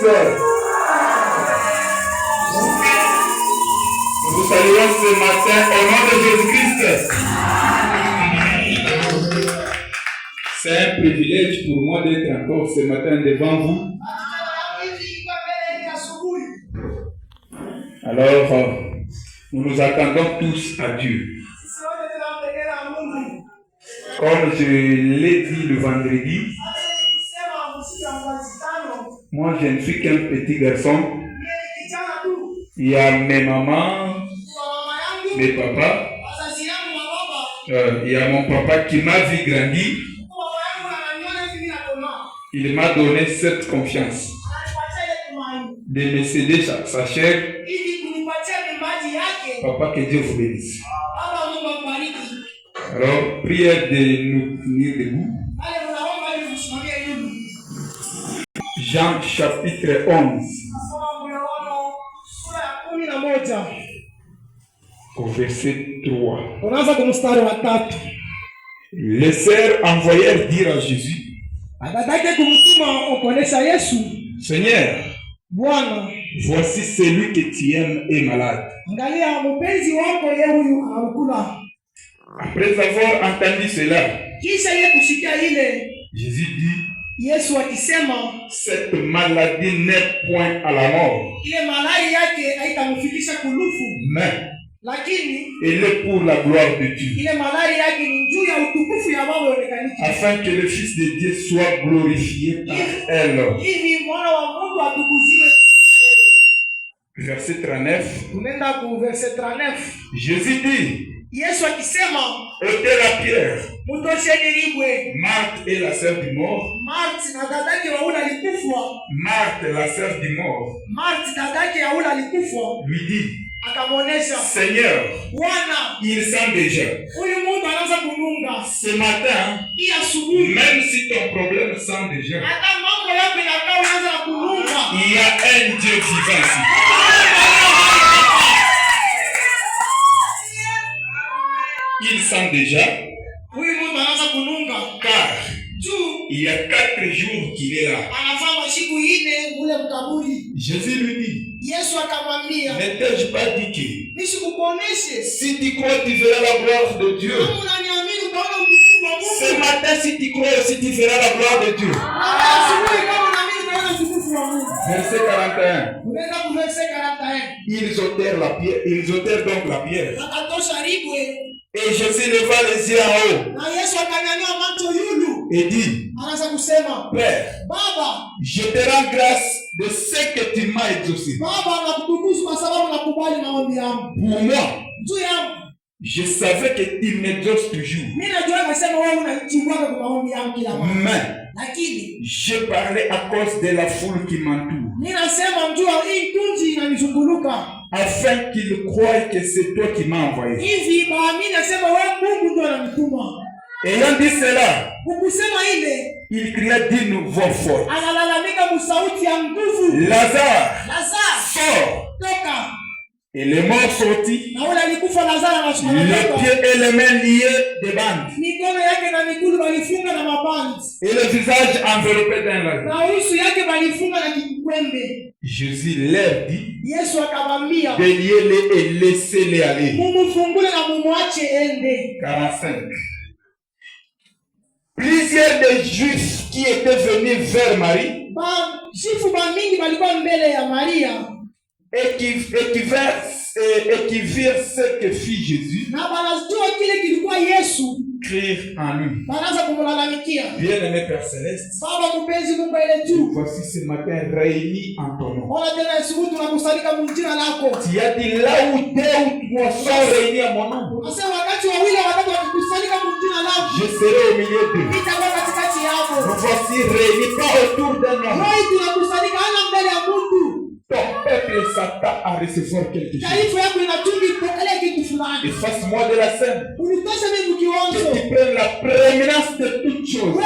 Nous vous saluons ce matin au nom de Jésus-Christ. C'est un privilège pour moi d'être encore ce matin devant vous. Alors, nous nous attendons tous à Dieu. Comme je l'ai dit le vendredi, moi je ne suis qu'un petit garçon. Il y a mes mamans, mes papas. Il y a mon papa qui m'a vu grandir. Il m'a donné cette confiance de me céder sa chair. Papa, que Dieu vous bénisse. Alors, prière de nous tenir debout. Jean chapitre 11. Au verset 3. Les sœurs envoyèrent dire à Jésus: Seigneur, voici celui que tu aimes est malade. Après avoir entendu cela, Jésus dit: cette maladie n'est point à la mort, mais elle est pour la gloire de Dieu, afin que le Fils de Dieu soit glorifié par elle. Verset 39. Jésus dit: ôtez la pierre. Marthe est la sœur du mort. Marthe, la sœur du mort, lui dit: Seigneur, il sent déjà. Ce matin, même si ton problème sent déjà, il y a un Dieu vivant ici. Il sent déjà, car il y a 4 jours qu'il est là. Jésus lui dit: ne t'ai-je pas dit que si tu crois, tu verras la gloire de Dieu? Ce matin, si tu crois aussi, tu verras la gloire de Dieu. Verset 41. Ils ôtèrent donc la pierre. Et Jésus leva les yeux en haut et dit: Père, je te rends grâce de ce que tu m'as exaucé. Pour moi, je savais que tu m'exauces toujours. Mais je parlais à cause de la foule qui m'entoure, afin qu'ils croient que c'est toi qui m'as envoyé. Ayant dit cela, il cria d'une voix forte: Lazare, sors! Et les morts sortis, les pieds et les mains liés de bandes, et le visage enveloppé d'un linge. Jésus leur dit: déliez-les et laissez-les aller. 45. Plusieurs des Juifs qui étaient venus vers Marie et qui virent ce que fit Jésus, crient en lui. Bien-aimé Père Céleste, voici ce matin réunis en ton nom. Tu as dit: là où 2 ou 3 sont réunis à mon nom, je serai au milieu d'eux. Nous voici réunis pas autour d'un homme. Ton peuple s'attend à recevoir quelque chose. Efface-moi de la scène. Que tu prennes la prééminence de toutes choses.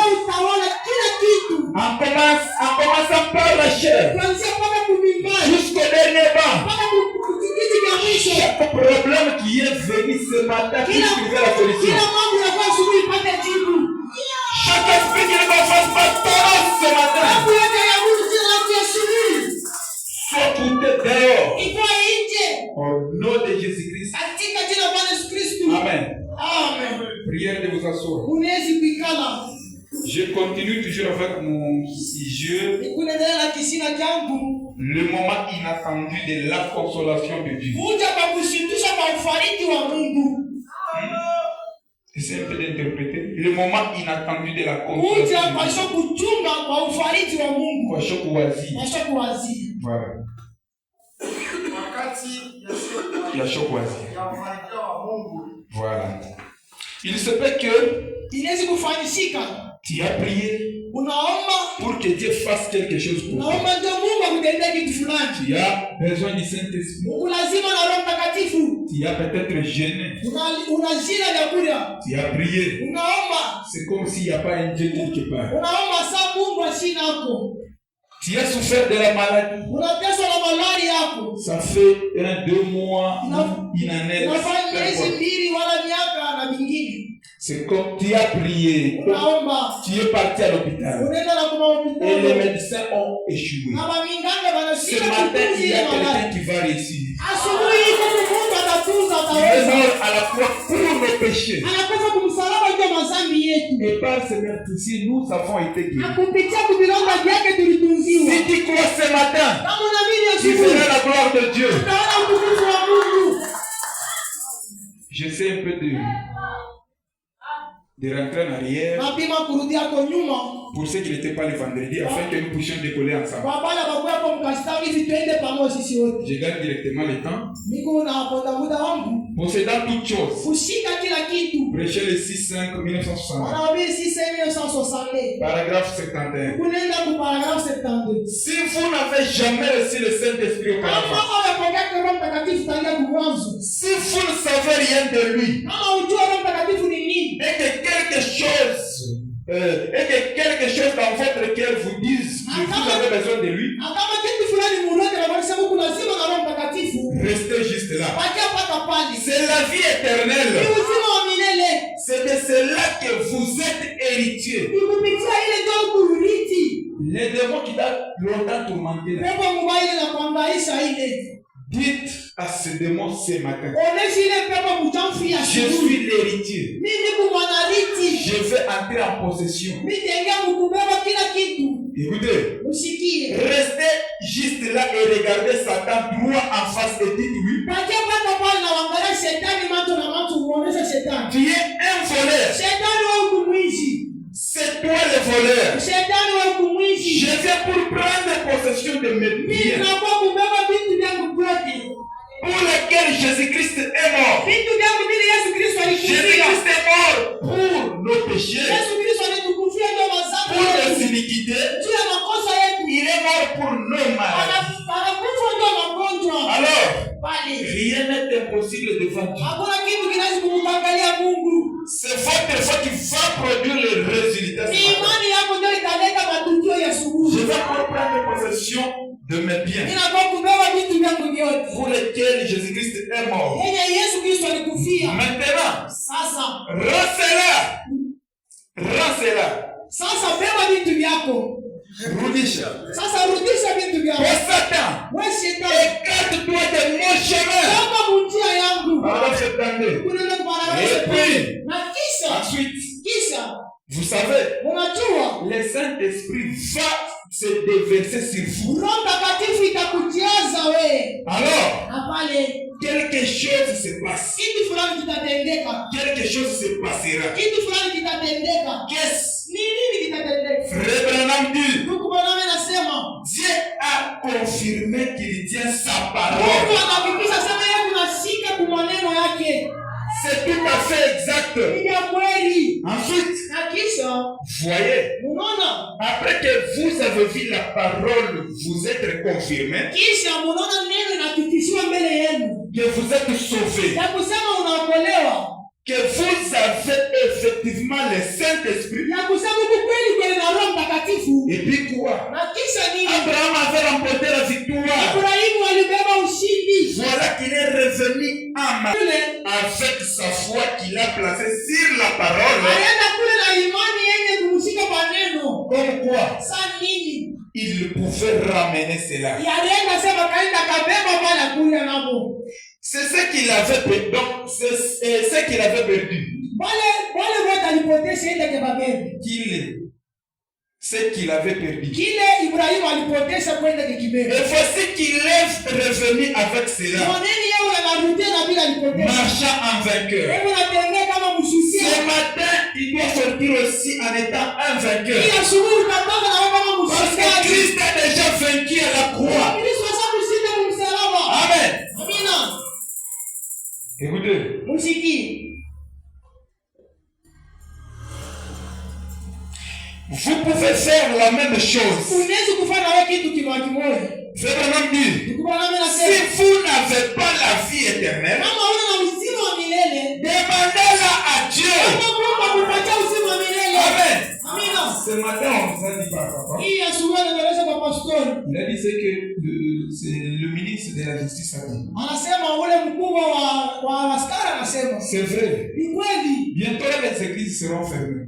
En commençant par la chair jusqu'au dernier banc. Chaque problème qui est venu ce matin pour trouver la solution. Chaque esprit qui ne va pas ce matin, ôter dehors. Itoa nje. Au nom de Jésus-Christ. Katika jina la Bwana Yesu Kristo. Amen. Amen. Prière de vous asseoir. Unaweza kuikala. Je continue toujours avec mon sujet. Nikuendelea na kisina changu. Le moment inattendu de la consolation de Dieu. Kuja kwa kushindisha kwa ufariji wa Mungu. Essayez un peu d'interpréter. Le moment inattendu de la consolation. Kuja kwa kuchunga kwa ufariji wa Mungu. Kwa kuwazi. Kwa kuwazi. Voilà. Il y a chocoisi. Voilà. Il se peut que inaweza kufanyika. Tu as prié pour que Dieu fasse quelque chose pour toi. Tu as besoin du Saint-Esprit. Tu as peut-être gêné. Tu as prié. C'est comme s'il n'y a pas un Dieu quelque part. Tu as souffert de la maladie. Ça fait 1-2 mois, une année. C'est comme tu as prié. Tu es parti à l'hôpital. Et les médecins ont échoué. Ce matin, il y a quelqu'un qui va réussir. Il est mort à la croix pour nos péchés. Et par ce meurtre-ci, nous avons été guéris. Si tu crois ce matin, tu verras la gloire de Dieu. Je sais un peu de rentrer en arrière pour ceux qui n'étaient pas le vendredi afin que nous puissions décoller ensemble. Je garde directement le temps. Possédant toutes choses. Prêcher le 6-5 1960. Paragraphe 71. Si vous n'avez jamais reçu le Saint-Esprit auparavant, si vous ne savez rien de lui, et que quelque chose dans votre cœur vous dise que vous avez besoin de lui, restez juste là. C'est la vie éternelle. C'est de cela que vous êtes héritiers. Les démons qui t'ont longtemps tourmenté. Dites à ce démon ce matin, je suis l'héritier. Je vais entrer en possession. Écoutez, restez juste là et regardez Satan droit en face et dites oui. Tu es un voleur. C'est toi le voleur. Je viens pour prendre possession de mes biens pour lesquels Jésus-Christ est mort. Jésus-Christ est mort pour nos péchés, pour nos iniquités. Il est mort pour nos maladies. Alors, rien n'est impossible devant Dieu. C'est votre foi qui va produire le résultat. Je vais prendre possession de mes biens pour lesquels Jésus-Christ est mort. Maintenant, rends-cela. Rudisha. Satan, écarte-toi de mon chemin. Et puis, ensuite, vous savez, le Saint-Esprit va se déverser sur vous. Alors, quelque chose se passe. Quelque chose se passera. Qu'est-ce? Frère Branham dit, Dieu a confirmé qu'il tient sa parole. C'est tout à fait exact. Ensuite, voyez, après que vous avez vu la parole, vous êtes confirmé que vous êtes sauvé, que vous avez effectivement le Saint-Esprit. Et puis quoi? Abraham avait remporté la victoire. Voilà qu'il est revenu en main avec sa foi qu'il a placée sur la parole. Comme quoi? quoi? Sasa nini? Il pouvait ramener cela. Yalienda sema kaenda kabeba bana kuya nabo. C'est ce qu'il avait perdu. Donc, c'est ce qu'il avait perdu. Wale wote alipotesha ile kibabeli. Ce qu'il avait perdu. Kile Ibrahimu alipotesha kwenda kibabeli. Et voici qu'il est revenu avec cela. Marchant en vainqueur. Ce matin, il doit sortir aussi en étant un vainqueur. Parce que Christ a déjà vaincu à la croix. Amen. Écoutez. Vous pouvez faire la même chose. Frère Branham dit, si vous n'avez pas la vie éternelle, demandez-la à Dieu. Amen. Ce matin, on vous a dit par papa. Il a dit que c'est le ministre de la justice a dit. C'est vrai. Bientôt les églises seront fermées.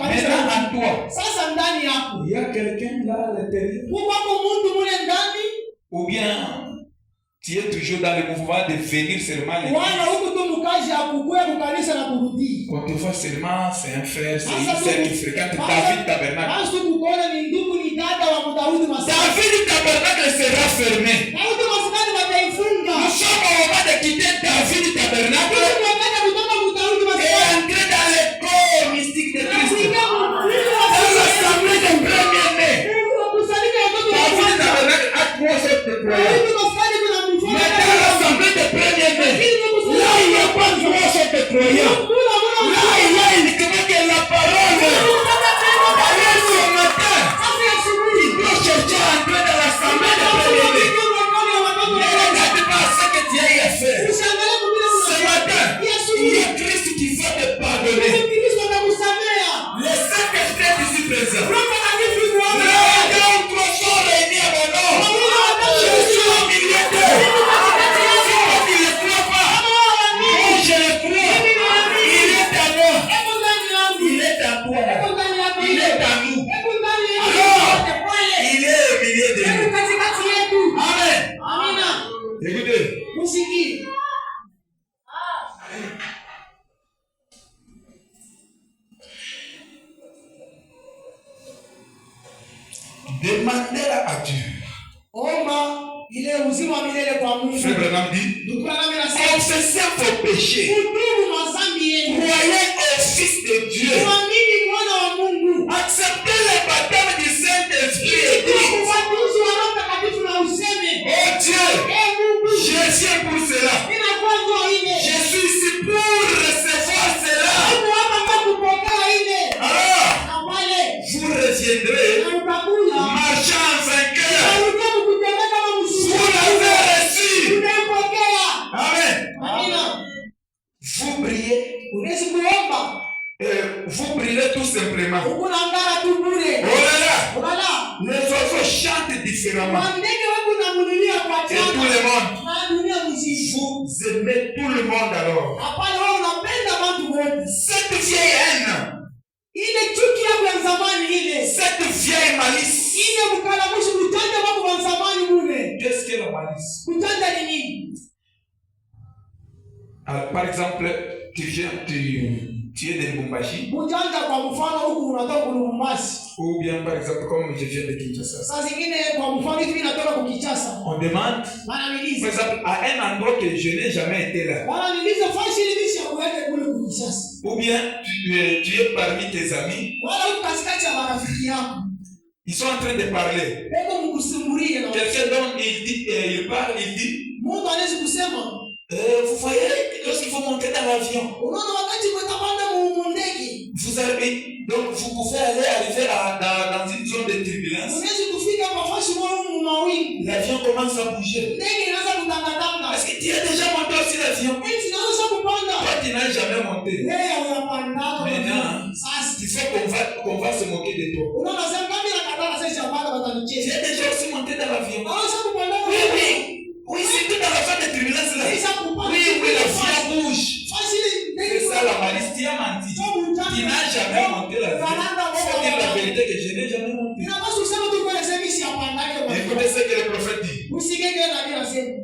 Maintenant à toi, il y a quelqu'un là à l'intérieur. Ou bien tu es toujours dans le mouvement de venir seulement à l'église. Quand tu vois seulement, c'est un frère, c'est une sœur qui fréquente David Tabernacle. David Tabernacle sera fermé. Nous sommes au moment de quitter David Tabernacle et entrer dans le corps mystique de Christ. Dans l'assemblée des premiers-nés. David Tabernacle a 3 sortes de croyants. Mais dans l'assemblée des premiers-nés, là il n'y a pas 3 sortes de croyants. Là il y a uniquement que la parole. Alors ce matin, il doit chercher à entrer dans l'assemblée des premiers-nés. Ne regarde pas ce que tu as eu à faire. Ce matin, il y a Christ qui va te pardonner. Les 5 esprits ici présents. Là, quand 3 sont réunis à mon nom, je suis au milieu d'eux. Si toi tu ne le crois pas, moi je le crois. Il est à moi. Il est à toi. Il est à nous. Alors, il est au milieu de nous. Amen. Écoutez. Demandez-la à Dieu. Frère Branham dit, confessez vos péchés. Croyez au Fils de Dieu. Acceptez le baptême du Saint-Esprit et dites, oh Dieu, je suis pour cela. Je suis ici pour recevoir cela. Alors, vous reviendrez marchant en vainqueur. Vous l'avez reçu. Amen. Vous priez. Vous priez tout simplement. Oh là là. Les oiseaux chantent différemment. Et tout le monde. Vous aimez tout le monde alors. Cette vieille haine. Cette vieille malice. Qu'est-ce que la malice? Alors, par exemple, tu viens, tu es de Lubumbashi. Ou bien par exemple, comme je viens de Kinshasa. On demande, par exemple, à un endroit que je n'ai jamais été là. Ou bien tu es parmi tes amis. Ils sont en train de parler. Quelqu'un dont il parle, il dit, vous voyez, lorsqu'il faut monter dans l'avion, vous arrivez, donc vous pouvez arriver dans une zone de turbulence. L'avion commence à bouger. Est-ce que tu as déjà monté aussi l'avion? Toi, tu n'as jamais monté. Maintenant, il faut qu'on va se moquer de toi. Tu as déjà aussi monté dans l'avion? Oui, c'est tout dans la phase de turbulence là. Oui, l'avion bouge. C'est ça la malice, tu as menti. Tu n'as jamais monté l'avion. Il faut dire la vérité que j'ai Usigenge na bila sema.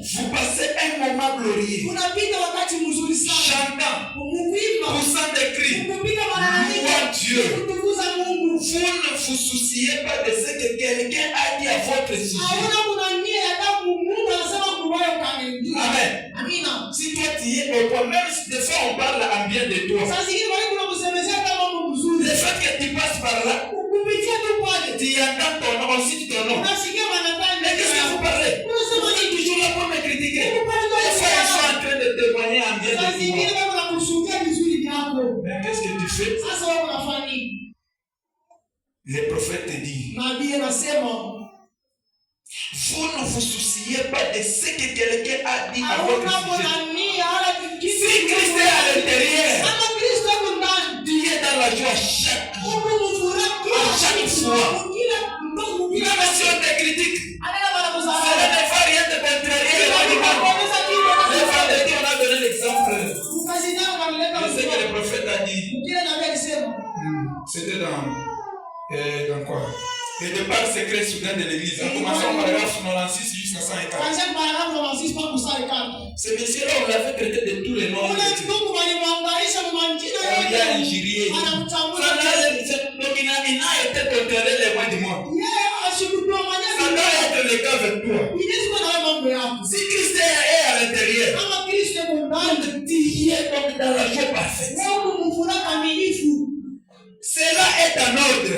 Vous passez un moment glorieux. Unapita wakati mzuri sana. Chantant. Kuimba. Poussant des cris. Kupiga malalamiko. Louant Dieu. Kutukuza Mungu. Vous ne vous souciez pas de ce que quelqu'un a dit à votre sujet. Hauna kuna nia ya damu Mungu anasema kuwayo kanendia. Amen. Amina. Si toi tu y es au point, même si des fois on parle en bien de toi. Sasa hivi wale kuna kusemezea kama mambo mzuri. Le fait que tu passes par là, Kupitia tu pale. tu entends ton nom, on cite ton nom. Unasikia wanataka. Mais qu'est-ce que vous parlez? Unasema Vous êtes toujours là pour me critiquer. Mungu pale ndio Des fois ils sont en train de témoigner en bien sasa de hivi toi. wale wanakushuhudia vizuri vyako. Mais qu'est-ce que tu fais? Sasa wao wanafanya nini? Le prophète te dit, Nabii anasema vous ne vous souciez pas de ce que quelqu'un a dit à votre sujet. Si Christ est à l'intérieur, tu es dans la joie chaque jour, à chaque fois. Même si on te critique, cela ne va rien te contrarier. Les femmes de Dieu, on a donné l'exemple. Je sais que le prophète a dit. C'était dans quoi? Et de par secret soudain de l'église, en commençant au paragraphe 96 jusqu'à 104. Ce monsieur-là, on l'avait traité de tous les noms. On lui a injurié. Donc il n'a été contrôlé les mois du monde. Ça doit être le cas avec toi. Si Christ est à l'intérieur, tu es donc dans la joie parfaite. Cela est en ordre.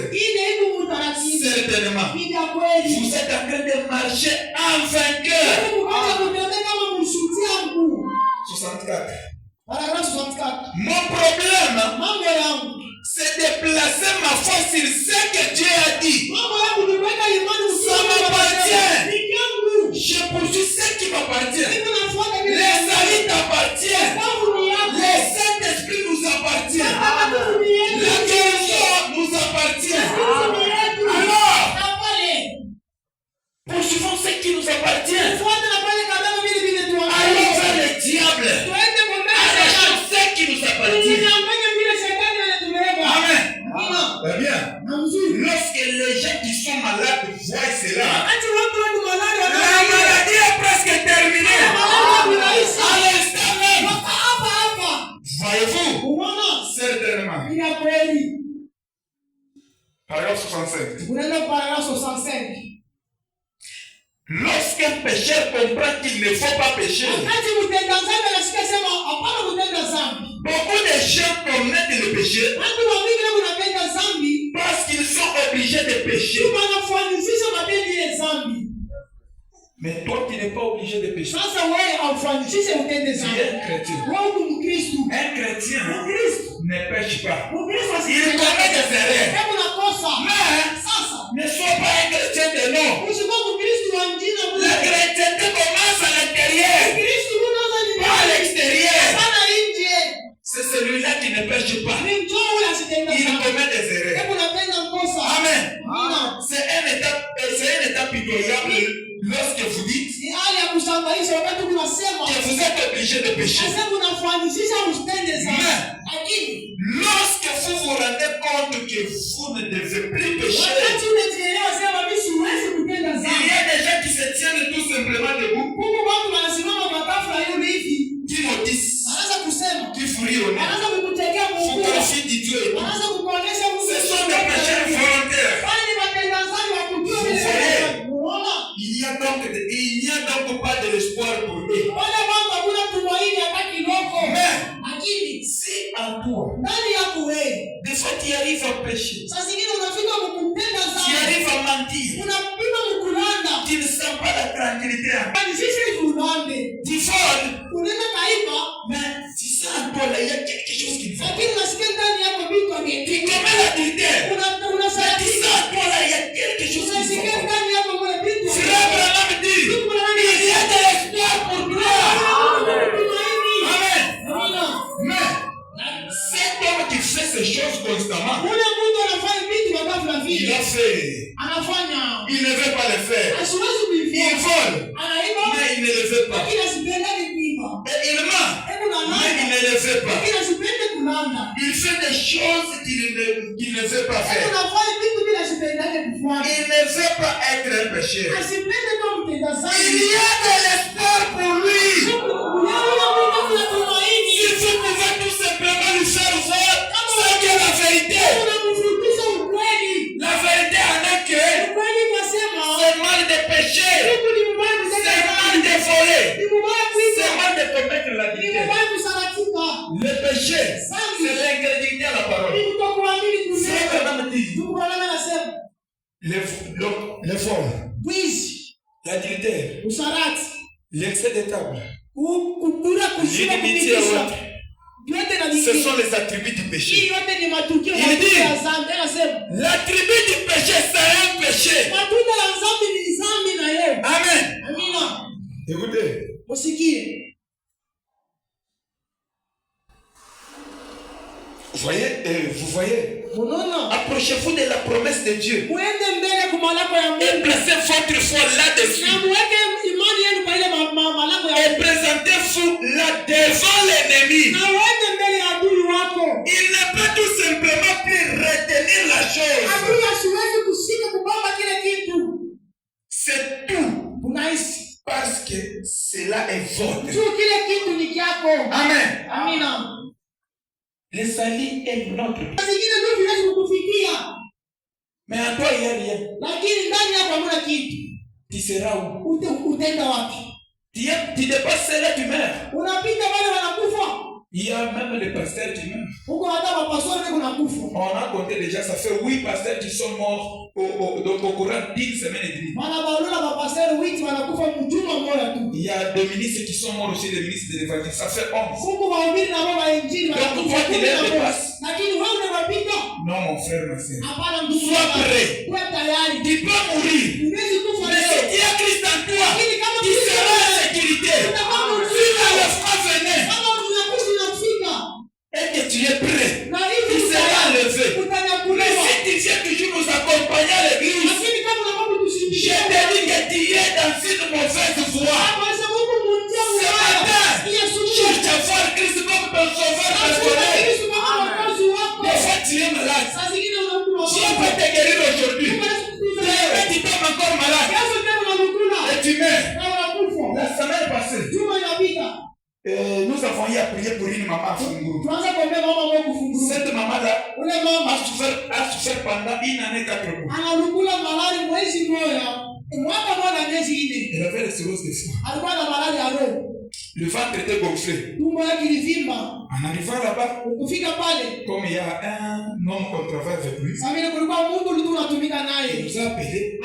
Certainement. Vous êtes en train de marcher en vainqueur. 64. Mon problème, c'est de placer ma foi sur ce que Dieu a dit. Ça m'appartient. Je poursuis ce qui m'appartient. Les amis t'appartiennent. Le Saint-Esprit nous appartient. La guérison nous appartient. Alors, poursuivons ce qui nous appartient. Allons vers le diable. Arrachons ce qui nous appartient. Amen. Très bien. Lorsque les gens qui sont malades voient cela, la maladie est presque terminée. À l'instant même. Voyez-vous? Certainement. Paragraphe 65. Lorsqu'un pécheur comprend qu'il ne faut pas pécher, beaucoup de gens commettent le péché parce qu'ils sont obligés de pécher. Mais toi, tu n'es pas obligé de pécher. Tu es un chrétien. Un chrétien ne pêche pas. Il commet des erreurs. Mais ne sois pas un chrétien de nom. La chrétienté commence à l'intérieur, pas à l'extérieur. C'est celui-là qui ne pêche pas. Il commet des erreurs. Amen. C'est un état pitoyable lorsque vous dites que vous êtes obligé de pécher. Mais lorsque vous vous rendez compte que vous ne devez plus pécher, il y a des gens qui se tiennent tout simplement debout, qui maudissent, qui furient au nez, photographies d'idiots. Ce sont des pécheurs volontaires. Vous voyez, il n'y a donc pas de l'espoir pour eux. Mais si en toi, des fois tu arrives à pécher, tu arrives à mentir, tu ne sens pas la tranquillité, tu voles, mais tu sens en toi là, il y a quelque chose qui ne va pas. Tu commets l'adultère, mais tu sens en toi là, il y a quelque chose qui ne va pas. Frère Branham dit, il y a de l'espoir pour toi. Amen. Mais cet homme qui fait ces choses constamment, il a fait. Il ne veut pas le faire. Il vole, mais il ne le veut pas. Et il ment, mais il ne le veut pas. Il fait des choses qu'il ne veut pas faire. Il ne veut pas être un pécheur. Il y a de l'espoir pour lui. Si vous pouvez tout simplement lui faire voir ce qu'est la vérité. La vérité en est que c'est mal de pécher, c'est mal de voler, c'est mal de commettre l'adultère. Le péché, c'est l'incrédulité à la parole. C'est comme dit. Le vol, l'adultère, l'excès de table, l'inimitié à l'autre. Ce sont les attributs du péché. Il dit, l'attribut du péché, c'est un péché. Amen. Écoutez. Vous voyez, approchez-vous de la promesse de Dieu et placez votre foi là-dessus et présentez-vous là devant l'ennemi. Il ne peut tout simplement plus retenir la chose. C'est tout parce que cela est votre. Amen. Le salut est notre. Mais en toi, il n'y a rien. Tu seras où? Tu dépasseras, tu meurs. Il y a même les pasteurs qui meurent. On a compté déjà, ça fait 8 pasteurs qui sont morts au courant d'une semaine et demie. Il y a 2 ministres qui sont morts aussi, les ministres de l'évangile. Ça fait 11. Donc toi, tu les dépasses. Non, mon frère, ma soeur. Sois prêt. Tu peux mourir. Mais si tu as Christ en toi, tu seras en sécurité. Si la foi venait et que tu es prêt, tu seras levé. Mais si tu viens toujours nous accompagner à l'église, je te dis que tu es dans une mauvaise voie. Ce matin, cherche à voir Christ comme ton sauveur personnel. Des fois, tu es malade. Dieu peut te guérir aujourd'hui. Mais tu tombes encore malade. Et tu meurs. La semaine passée, nous avons eu à prier pour une maman à Funguru. Cette maman-là a souffert pendant 1 année 4 mois. Elle avait les cirrhoses de foie. Le ventre était gonflé. En arrivant là-bas, comme il y a un homme qu'on travaille avec lui, il nous a appelés.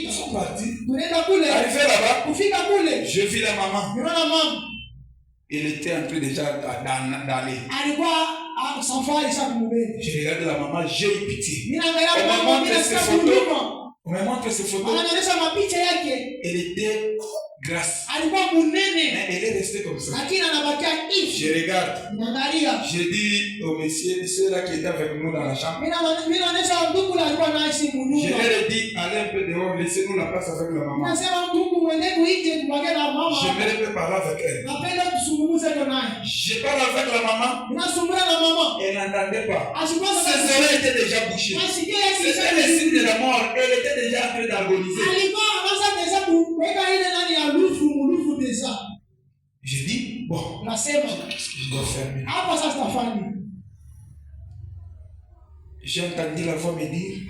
Ils sont partis. Arrivé là-bas, je vis la maman. Il était en train déjà d'aller. J'ai regardé la maman, j'ai eu pitié. On me montre ces photos. Elle était grasse. Mais elle est restée comme ça. Je regarde. Je dis au monsieur, ceux-là qui étaient avec nous dans la chambre. Je leur ai dit, allez un peu dehors, laissez-nous la place avec la maman. Je vais parler avec elle. Je parle avec la maman. Elle n'entendait pas. Ses oreilles étaient déjà bouchées. C'était le signe de la mort. Elle était déjà en train d'agoniser. Je dis, bon, qu'est-ce que je dois faire maintenant? J'ai entendu la voix me dire, il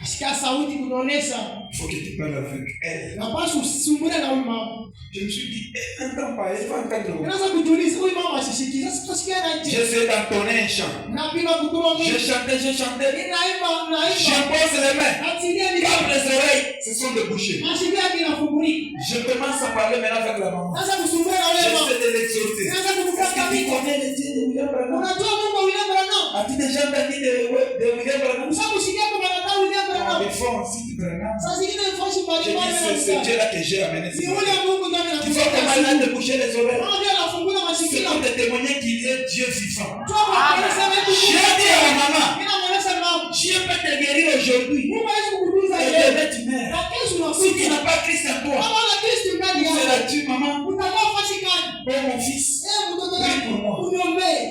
faut que tu parles avec elle. Je me suis dit, n'entends pas, elle va entendre. J'essaie d'entonner un chant. Je chantais. Je pose les mains. Comme les oreilles, ce sont des bouchées. Je commence à parler maintenant avec la maman. J'essaie de l'exhorter. Est-ce que tu connais les dieux de William Branham? As-tu déjà entendu de William Branham? Ils font aussi du Branham. Je dis, c'est Dieu-là que j'ai amené. Tu vois comment il a de boucher les oreilles? C'est pour te témoigner qu'il est Dieu vivant. J'ai dit à la maman, Dieu peut te guérir aujourd'hui. Et demain tu meurs. Si tu n'as pas Christ en toi, seras-tu, maman? Oh mon fils, prie pour moi.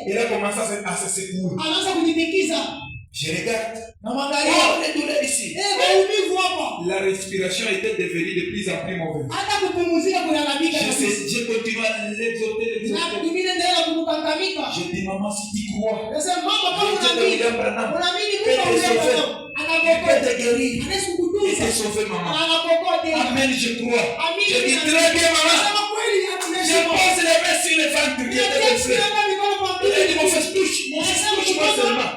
Il a commencé à commence à se secouer. Anaanza kujitikiza. Je regarde. Na mwangalia. Oh, les douleurs ici. Maumivu hapa. La respiration était devenue de plus en plus mauvaise. Hata kupumzika kunalabika kabisa. Je continue à l'exhorter. Na kumingine ndio kumkangamika. Je dis maman si tu crois. Sasa mama kama unaamini Mungu anaweza peut te guérir. anakukutunza. Et te sauver maman. Anakokote. Amen, je crois. Je dis très bien maman. Je pose les mains sur le ventre. Il dit mon fils touche-moi seulement.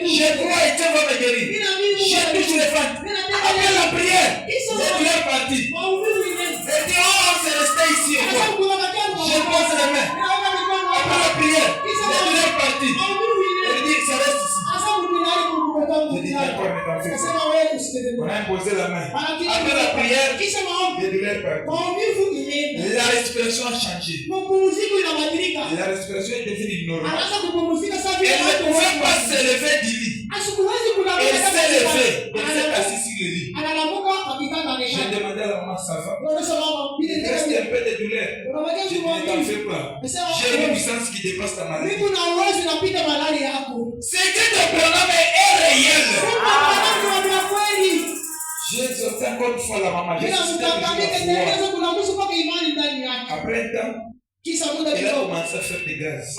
Je crois et Dieu va me guérir. Je touche le ventre. Après la prière, les douleurs parties. Et dit oh, c'est resté ici et quoi. Je pose les mains. Après la prière, les douleurs parties. Il dit ça reste ici. Je dis d'accord, mais t'en fais pas. On a imposé la main. Après la prière, les douleurs parties. La respiration a changé. La respiration est devenue normale. Elle ne pouvait pas se lever du lit. Elle s'est levée. Elle s'est assise sur le lit. J'ai demandé à la maman, ça va? Il reste un peu de douleur. Je dis, ne t'en fais pas. J'ai une puissance qui dépasse ta maladie. C'est que ton programme est réel. J'ai exhorté encore une fois la maman. Après un temps, elle a commencé à faire des gaz.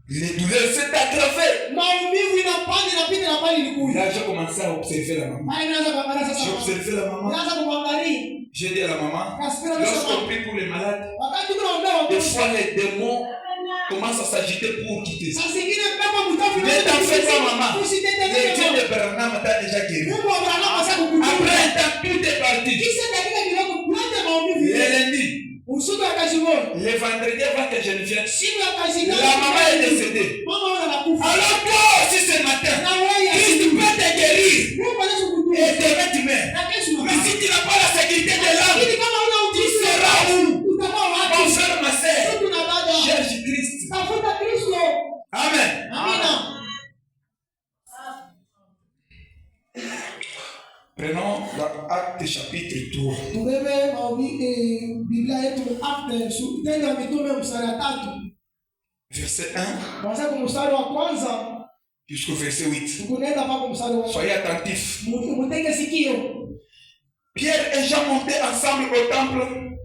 Les douleurs s'est aggravées. Là, j'ai commencé à observer la maman. J'ai observé la maman. J'ai dit à la maman, lorsqu'on prie pour les malades, des fois les démons commencent à s'agiter pour quitter. Mais t'en fais pas, maman. Le Dieu de Bernard t'a déjà guéri. Après un temps, tout est parti. Le lundi, le vendredi avant que je ne vienne, la maman est décédée. Alors toi aussi ce matin, Christ peut te guérir. Et demain tu meurs. Mais si tu n'as pas la sécurité de l'âme, tu seras où? Mon frère, ma sœur, cherche Christ. Amen. Prenons l'Acte chapitre 3. Verset 1 jusqu'au verset 8. Soyez attentifs. Pierre et Jean montaient ensemble au temple. À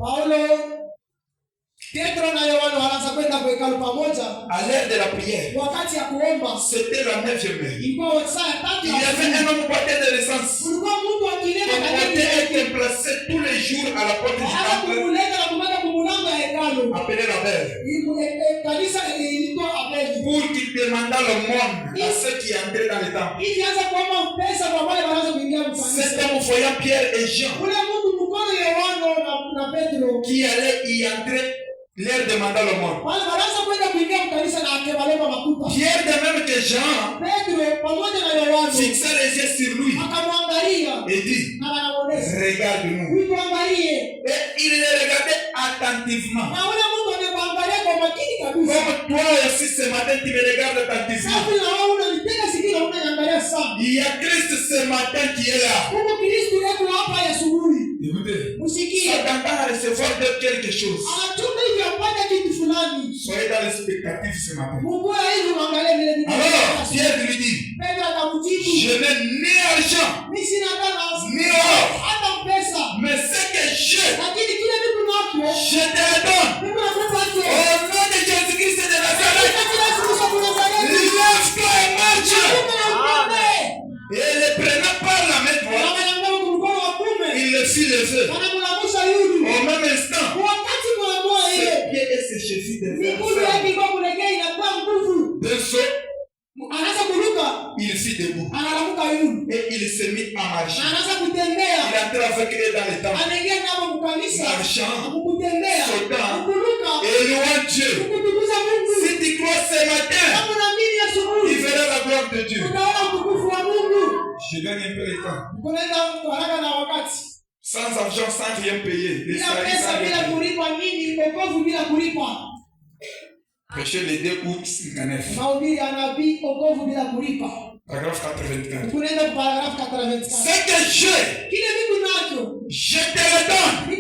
l'heure de la prière, c'était la 9e heure. Il y avait un homme porté de l'essence. Il était être placé tous les jours à la porte du temple, appelé la belle, pour qu'il demandât l'aumône à ceux qui entraient dans le temple. Cet homme voyant Pierre et Jean qui allaient y entrer, leur demanda l'aumône. Pierre, de même que Jean, fixa les yeux sur lui et dit, regarde-nous. Et il les regardait attentivement. Comme toi aussi ce matin tu me regardes attentivement. Il y a Christ ce matin qui est là. Écoutez, Satan va recevoir de quelque chose. Soyez dans l'expectative ce matin. Alors, Pierre lui dit, je n'ai ni argent, ni or, mais ce que j'ai, je te le donne. Au nom de Jésus-Christ de Nazareth, lève-toi et marche. Et le prenant par la main droite, il le fit lever. Au même instant, ses pieds et ses chevilles devinrent fermes. D'un saut, il fit debout. Et il se mit à marcher. Il entra avec eux dans le temple, marchant, sautant et louant Dieu. Si tu crois ce matin, tu verras la gloire de Dieu. Je gagne un peu le temps. Sans argent, sans rien payer. Prêcher le 2 août 59. Paragraphe 84. C'est que je te le donne. Au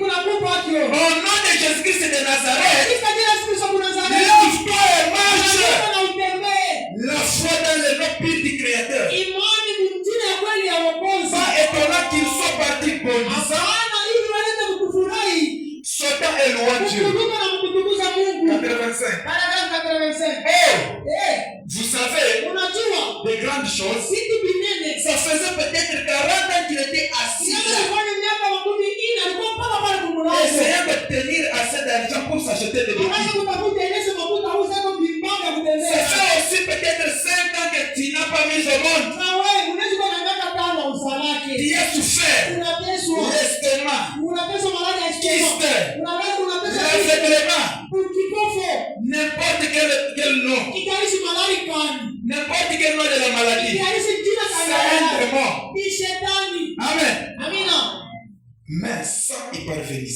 nom de Jésus-Christ de Nazareth, lève-toi La foi dans le nom pur du Créateur. Pas étonnant qu'ils soient partis bondissant, sautant et louant Dieu. 85. Vous savez, des grandes choses, ça faisait peut-être 40 ans qu'il était assis là, essayant d'obtenir assez d'argent pour s'acheter des bêtises. Ça fait aussi peut-être 5 ans que tu n'as pas mis au monde. Tu as souffert, l'estomac, kyste, l'aveuglement, n'importe quel nom, n'importe quel nom de la maladie. C'est un démon. Amen. Mais sans y parvenir.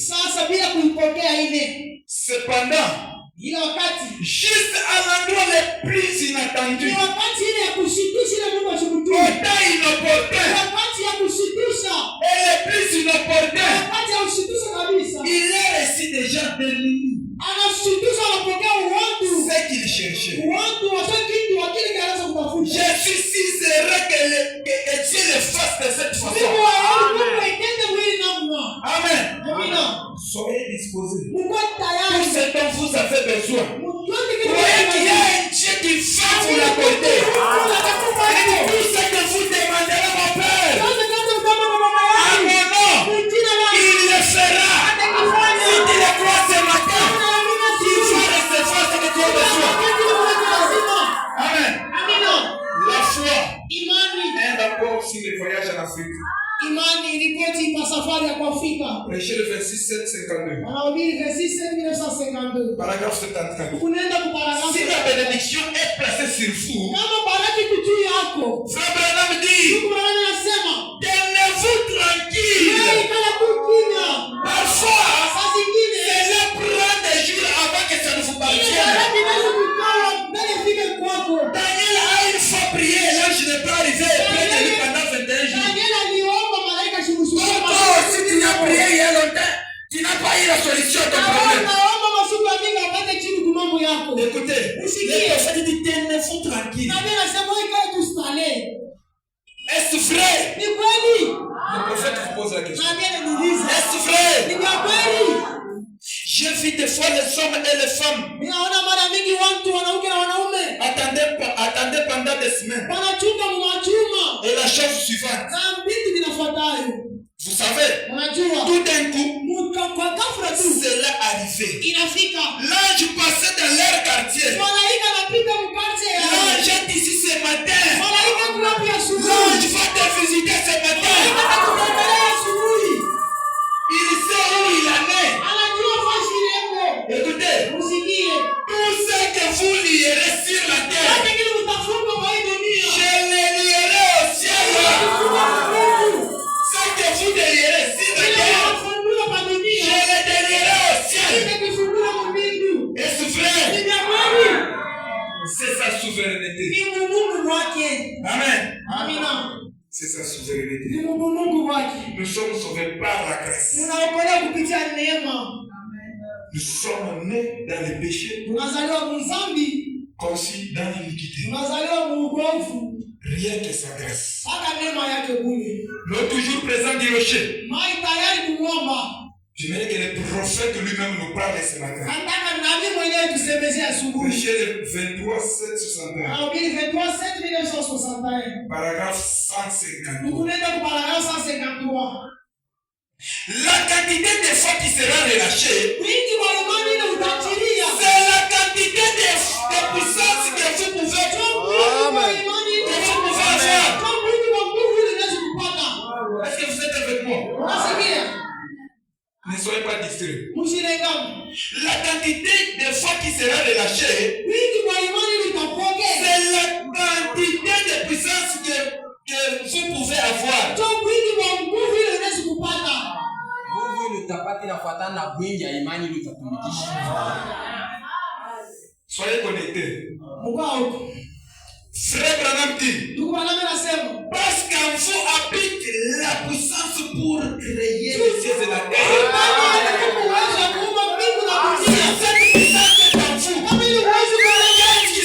Cependant, juste à l'endroit le plus inattendu, autant inopportun, et le plus inopportun, il est reçu des gens de lui. C'est qu'il cherchait. Je suis si heureux que Dieu le fasse de cette façon. Amen. Soyez disposés. Tout ce dont vous avez besoin. Croyez qu'il y a un Dieu qui va vous l'accorder. Tout ce que vous demanderez, mon Père, à mon nom, il le fera. Si tu le crois ce matin, il va recevoir ce que tu as besoin. Amen. La foi est un rapport sur le voyage en Afrique. Prêchez le verset 752. Paragraphe 74. Si la bénédiction est placée sur vous, Frère Branham dit, tenez-vous tranquille. Parfois, cela prend des jours avant que ça ne vous parvienne. Daniel a une fois prié, l'ange n'est pas arrivé près de lui pendant 21 jours. Si tu n'as prié il y a longtemps, tu n'as pas eu la solution à ton problème. Écoutez, le prophète dit tenez-vous tranquille. Est-ce vrai? Le prophète vous pose la question. Est-ce vrai? J'ai vu des fois les hommes et les femmes attendez pendant des semaines. Et la chose suivante, vous savez, tout d'un coup, cela arrivait. L'ange passait dans leur quartier. L'ange est ici ce matin. L'ange va te visiter ce matin. Il sait où il en est. Écoutez, tout ce que vous lierez sur la terre, je le lierai au ciel. Ce que vous lierez sur la terre, je le lierai au ciel. Est-ce vrai? C'est sa souveraineté. Amen. C'est sa souveraineté. Nous sommes sauvés par la grâce. Nous sommes nés dans le péché, conçus dans l'iniquité. Rien que sa grâce. L'eau toujours présent du rocher. J'aimerais que le prophète lui-même nous parle ce matin. Péché le 23 7 61. Paragraphe 153. La quantité de foi qui sera relâchée, c'est la quantité de puissance que vous pouvez avoir. Est-ce que vous êtes avec moi? Ne soyez pas distraits. La quantité de foi qui sera relâchée, c'est la quantité de puissance que vous pouvez avoir. Soyez connectés. Frère Branham dit, parce qu'en vous habite la puissance pour créer les cieux et la terre. Cette puissance est en vous. Qu'est-ce qui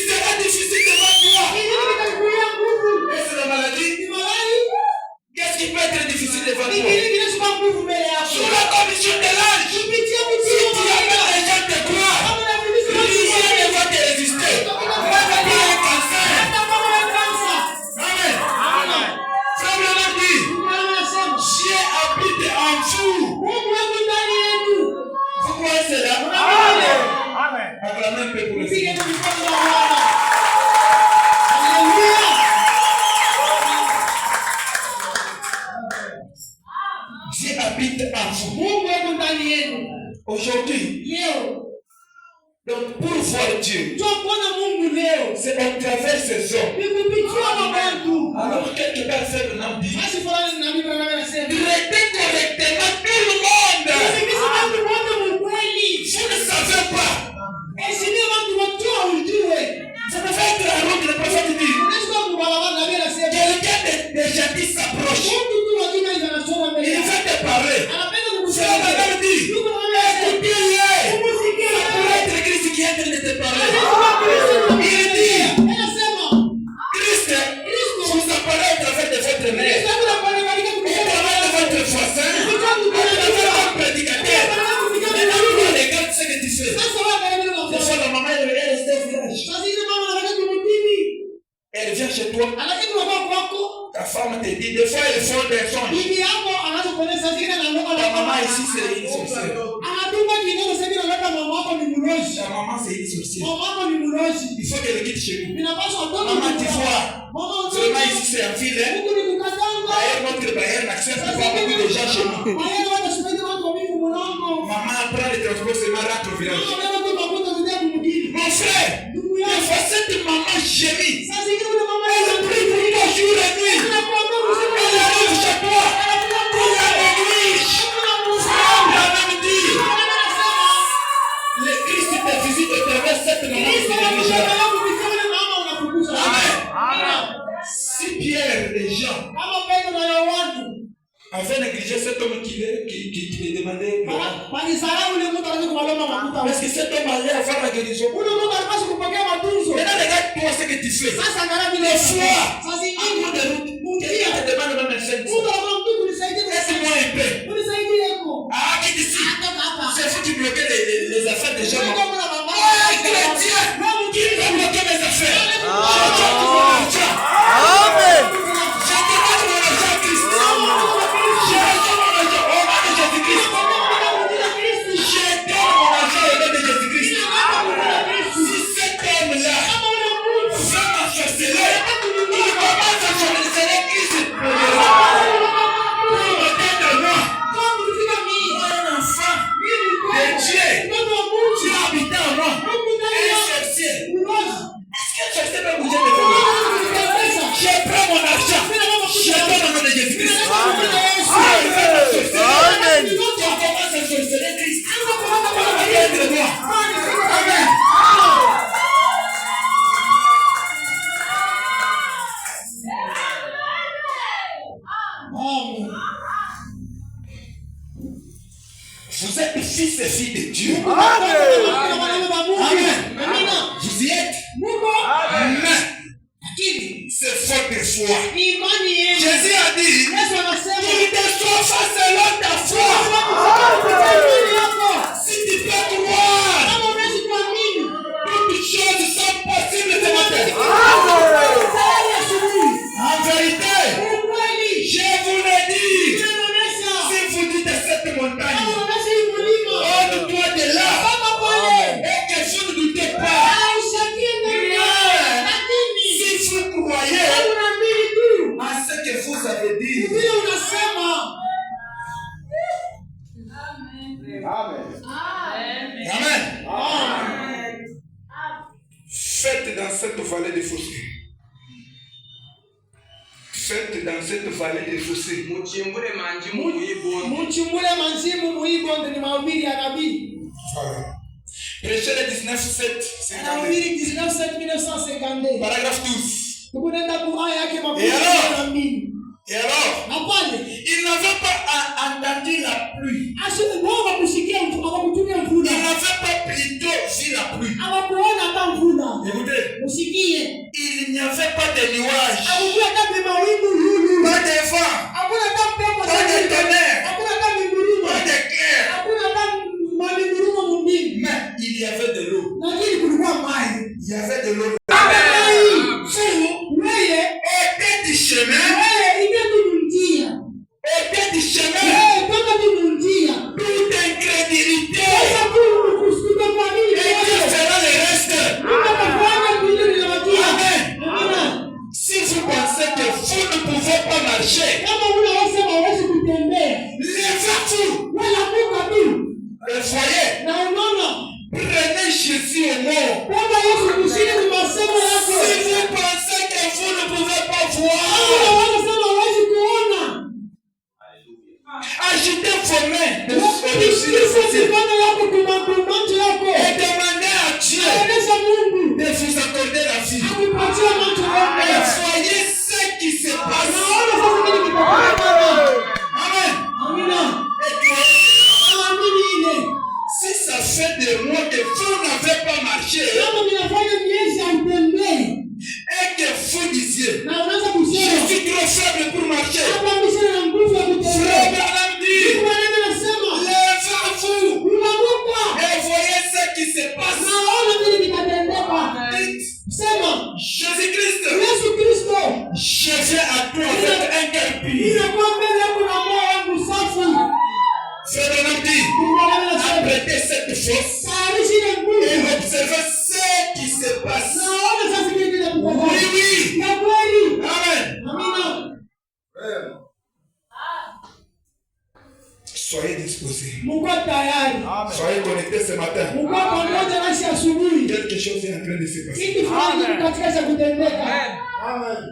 c'est on traverse ces zones. Alors quelque personne n'a dit traiter correctement tout le monde. Vous ne savez pas. Ça peut être la route, le prophète dit. Quelqu'un de jadis s'approche. Il va te parler. C'est la madame dit. Écoutez-le. Ça pourrait être Christ qui est en train de te parler. Il dit. Christ vous apparaît à travers de votre mère. Au travers de votre voisin. Au travers de votre prédicateur. Maintenant, tu regardes ce que tu fais. Des fois, la maman, elle reste au village. Elle vient chez toi. Ta femme te dit, des fois, elle font des songes. Ta maman ici, c'est une sorcière. Ta maman, c'est une sorcière. Il faut qu'elle quitte chez nous. Maman, tu vois. Seulement ici, c'est un fil. D'ailleurs, notre bailleur n'accepte pas beaucoup de gens chez nous. Maman prend le transport, c'est ma rentre au village. Mon frère, des fois, cette maman gémit. Elle prie pour toi jour et nuit. Elle arrive chez toi. Pour la néglige. La même dit. Le Christ te visite à travers cette maman qui te négligera. Amen. Si Pierre et Jean avaient négligé cet homme qui lui demandait, est-ce que cet homme allait avoir la guérison? Maintenant, regarde toi ce que tu fais. Des fois, en cours de route, quelqu'un te demande même un seul. Laisse-moi un peu. Ah, qui d'ici? C'est fou qui bloquait les affaires des gens. Oh, chrétien, qui peut bloquer mes affaires? Amen. Je te donne mon argent, Christ. Je donne mon argent au nom de Jésus-Christ. Je donne mon argent au nom de Jésus-Christ. Si cet homme-là veut m'ensorceler, il commence à sorceler Christ. Pour me donner moi. Un enfant de Dieu qui habite en moi. Un sorcier. Est-ce qu'un sorcier peut bouger de moi? Je prends mon argent. Je donne au nom de Jésus-Christ. Amen. Tu commences à sorceler Christ. Aide-moi. Amen. Vous êtes fils et filles de Dieu. Amen. Amen. Vous y êtes. Amen. C'est votre foi. Jésus a dit, il te sauve selon ta foi. Si tu peux croire, toutes choses sont possibles de matin. En vérité, je vous le dis, si vous dites à cette montagne, ôte-toi de là, et que vous ne doutez pas, si vous croyez à ce que vous avez dit. Amen. Amen. Amen. Faites dans cette vallée des fossés. Faites dans cette vallée des fossés. Prêchez le 19:7. Paragraphe 12. Et alors, il n'avait pas entendu la pluie. Il n'avait pas plutôt vu la pluie. Écoutez, il n'y avait pas de nuages, pas de vent, pas de tonnerre, pas d'éclair. Mais il y avait de l'eau. Il y avait de l'eau. Vous, au pied du chemin, toute incrédulité, et Dieu fera le reste. Amen. Si vous pensez que vous ne balbutier. Na unaanza kusema. Je suis trop faible pour marcher. Hapa mimi na nguvu ya kutembea. Frère Branham dit. Bwana anasema. Levez-vous. Unamuka. Et voyez ce qui se passe. Naona vile vinatendeka. Sema. Jésus-Christ. Yesu Kristo. Je viens à toi avec un cœur pur. Ninakuwa mbele yako na moyo wangu safi. Frère Branham dit. Apprêtez cette force. Et observez ce qui se passe. Oui, oui. Amen. Soyez disposés. Soyez connectés ce matin. Quelque chose est en train de se passer. Amen.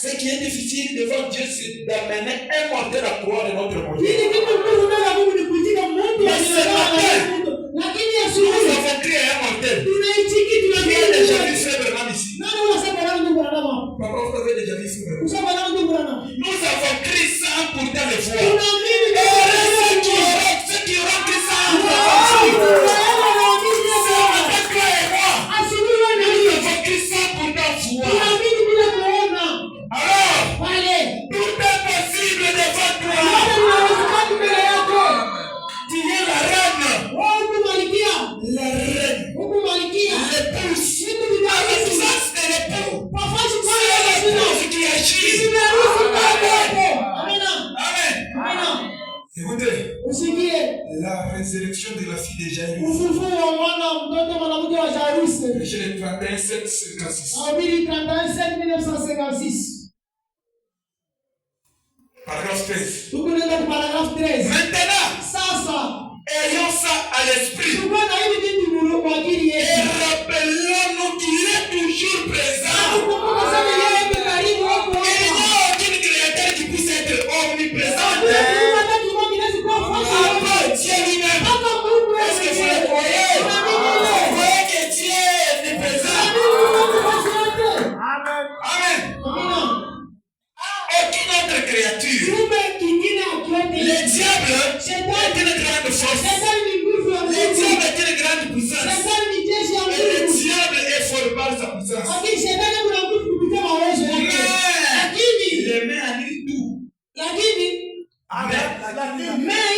Ce qui est difficile devant Dieu, c'est d'amener un mortel à croire en notre mortel. Mais ce matin, nous avons créé un mortel. Qui a déjà vu Frère Branham ici? Papa, vous avez déjà vu Frère Branham? Nous avons créé ça pour dans les voies. Ceux qui auront créé ça en voiture. C'est avec toi et moi. Nous avons créé ça pour dans voies. Alors, tout est possible devant toi. Tu es la reine. La reine. L'épouse. La puissance de l'époux. C'est l'épouse qui agit. Amen. Écoutez. La résurrection de la fille de Jairus. Verset 31, 7, 56. Paragraphe 13. Maintenant, ayons ça à l'esprit. Et rappelons-nous qu'il est toujours présent. Il n'y a aucune créature qui puisse être omniprésente. À part Dieu lui-même. Est-ce que vous le croyez? Vous croyez que Dieu est omniprésent? Amen. Aucune autre créature. Le diable est une grande force. Le diable est une grande puissance. Et le diable est fort par sa puissance. Mais il met à nu tout. Amen. Mais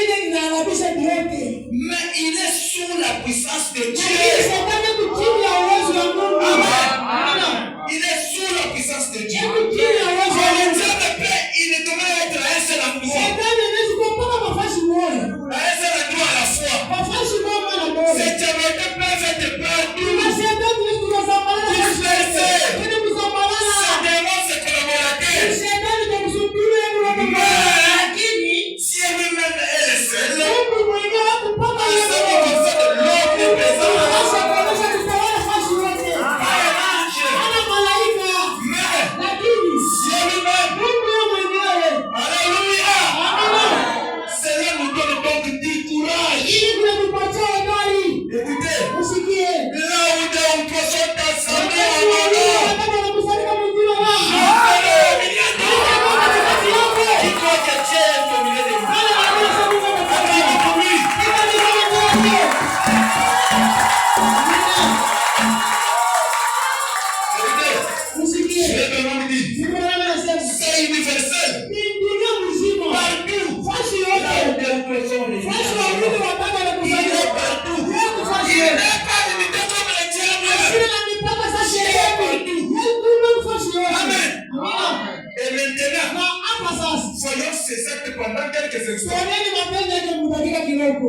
il est sous la puissance de Dieu. Amen. Il est sous la puissance de Dieu. Quand le diable peut, il ne doit être à un seul endroit. À un seul endroit à la fois. Ces diables peuvent être partout. Dispersés. Ces démons se collaborateurs. Mais Dieu lui-même est le seul.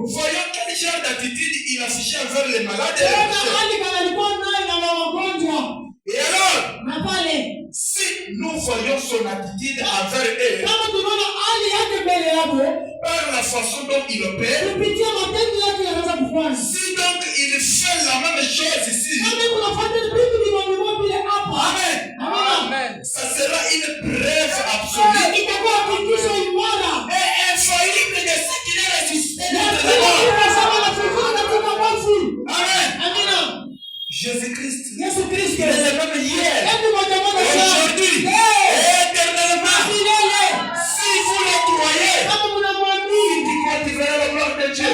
Voyons quel genre d'attitude il affichait envers les malades. Et alors, si nous voyons son attitude envers eux, par la façon dont il opère, si donc il fait la même chose ici, Amen. Ça sera une preuve absolue et infaillible de ce qu'il est ressuscité d'entre les morts. Amen. Jésus-Christ, il est le même hier, aujourd'hui et éternellement. Si vous le croyez, si tu crois, tu verras la gloire de Dieu.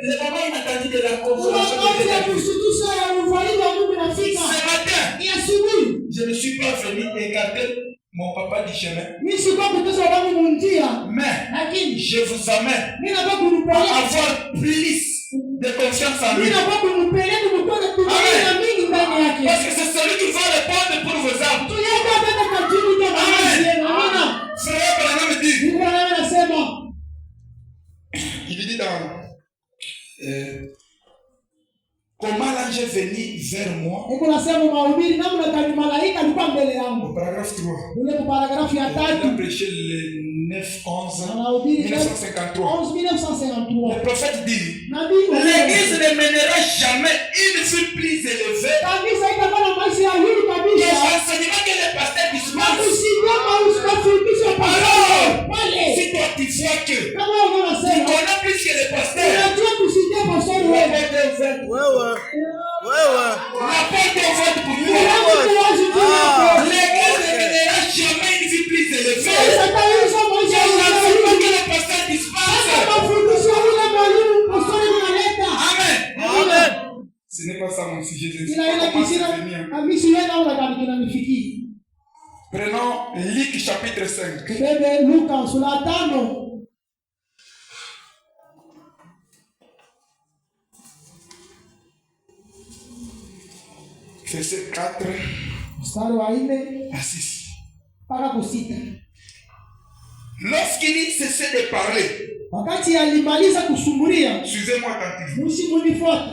Les moments inattendus de la consolation de Dieu. ne suis pas venu écarter mon papa du chemin. Mais je vous amène à avoir plus de confiance en lui. Amen. Parce que c'est celui qui va répondre pour vos âmes. Amen. Frère Branham dit, il dit dans comment l'ange est venu vers moi. Au paragraphe 3. Il a prêché le 9-11 1953. Le prophète dit, l'Église ne mènera jamais une vie plus élevée. L'enseignement que le pasteur dispense. Alors, si toi tu vois que tu connais plus que le pasteur, la porte est ouverte pour nous. L'Église ne mènera jamais une vie plus élevée. L'enseignement que le pasteur dispense. Amen. Ce n'est pas ça mon sujet. Prenons Luc chapitre 5. Verset 4 à 6. Lorsqu'il cessait de parler, suivez-moi attentivement.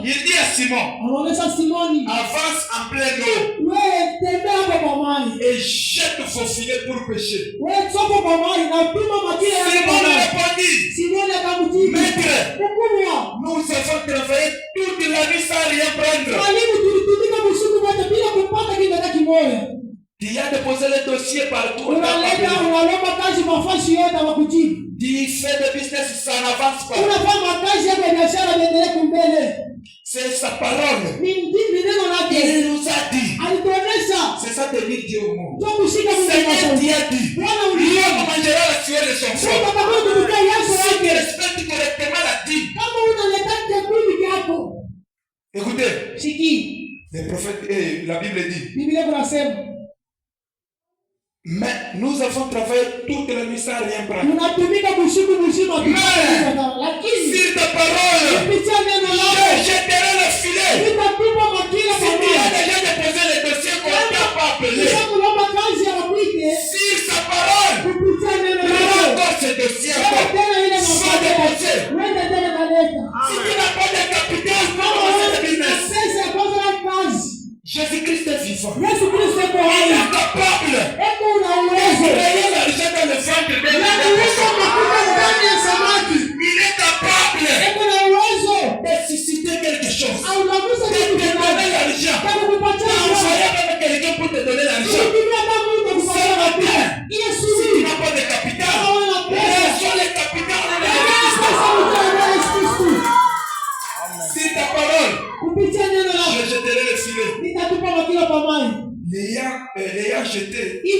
Il dit à Simon, avance en pleine eau et jette vos filets pour pêcher. Simon répondit, Maître, nous avons travaillé toute la nuit sans rien prendre. Tu as déposé le dossier partout. Tu fais de business, ça n'avance pas. C'est sa parole. Il nous a dit. C'est ça de dire Dieu au monde. Seigneur, tu as dit. L'homme mangera la sueur de son front. Si tu respectes correctement la dîme. Écoutez. Le prophète et la Bible dit. Mais nous avons travaillé toute la nuit sans rien prendre. Mais sur ta parole, je jetterai le filet. Si tu as déjà déposé le dossier qu'on t'a pas appelé, sur sa parole, prends encore ce dossier sans déposer. Si tu n'as pas de capital, comment c'est le business? Jésus-Christ est vivant. Il est capable de créer l'argent dans le ventre de il est capable de susciter quelque chose, de te donner l'argent, d'envoyer même quelqu'un pour te donner l'argent. C'est la terre. Si tu n'as pas de capital, reçois le capital si ta parole, je jeterai le filet. L'ayant jeté, il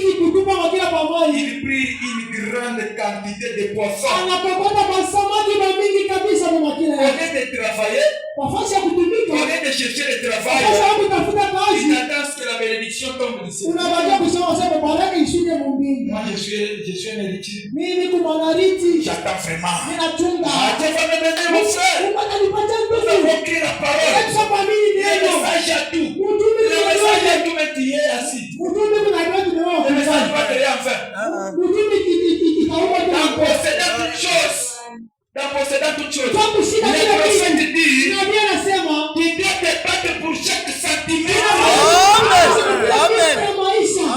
prit une grande quantité de poissons. Au lieu de travailler, au lieu de chercher le travail, il attend que la bénédiction tombe du ciel. Moi, je suis un héritier. J'attends vraiment. Dieu va me donner mon frère. Nous avons écrit la parole. Le message à tout. Le message à tout, mais tu es assis. Le message va te rien faire. En possédant toutes choses. Le prophète dit, tu dois te battre pour chaque centimètre.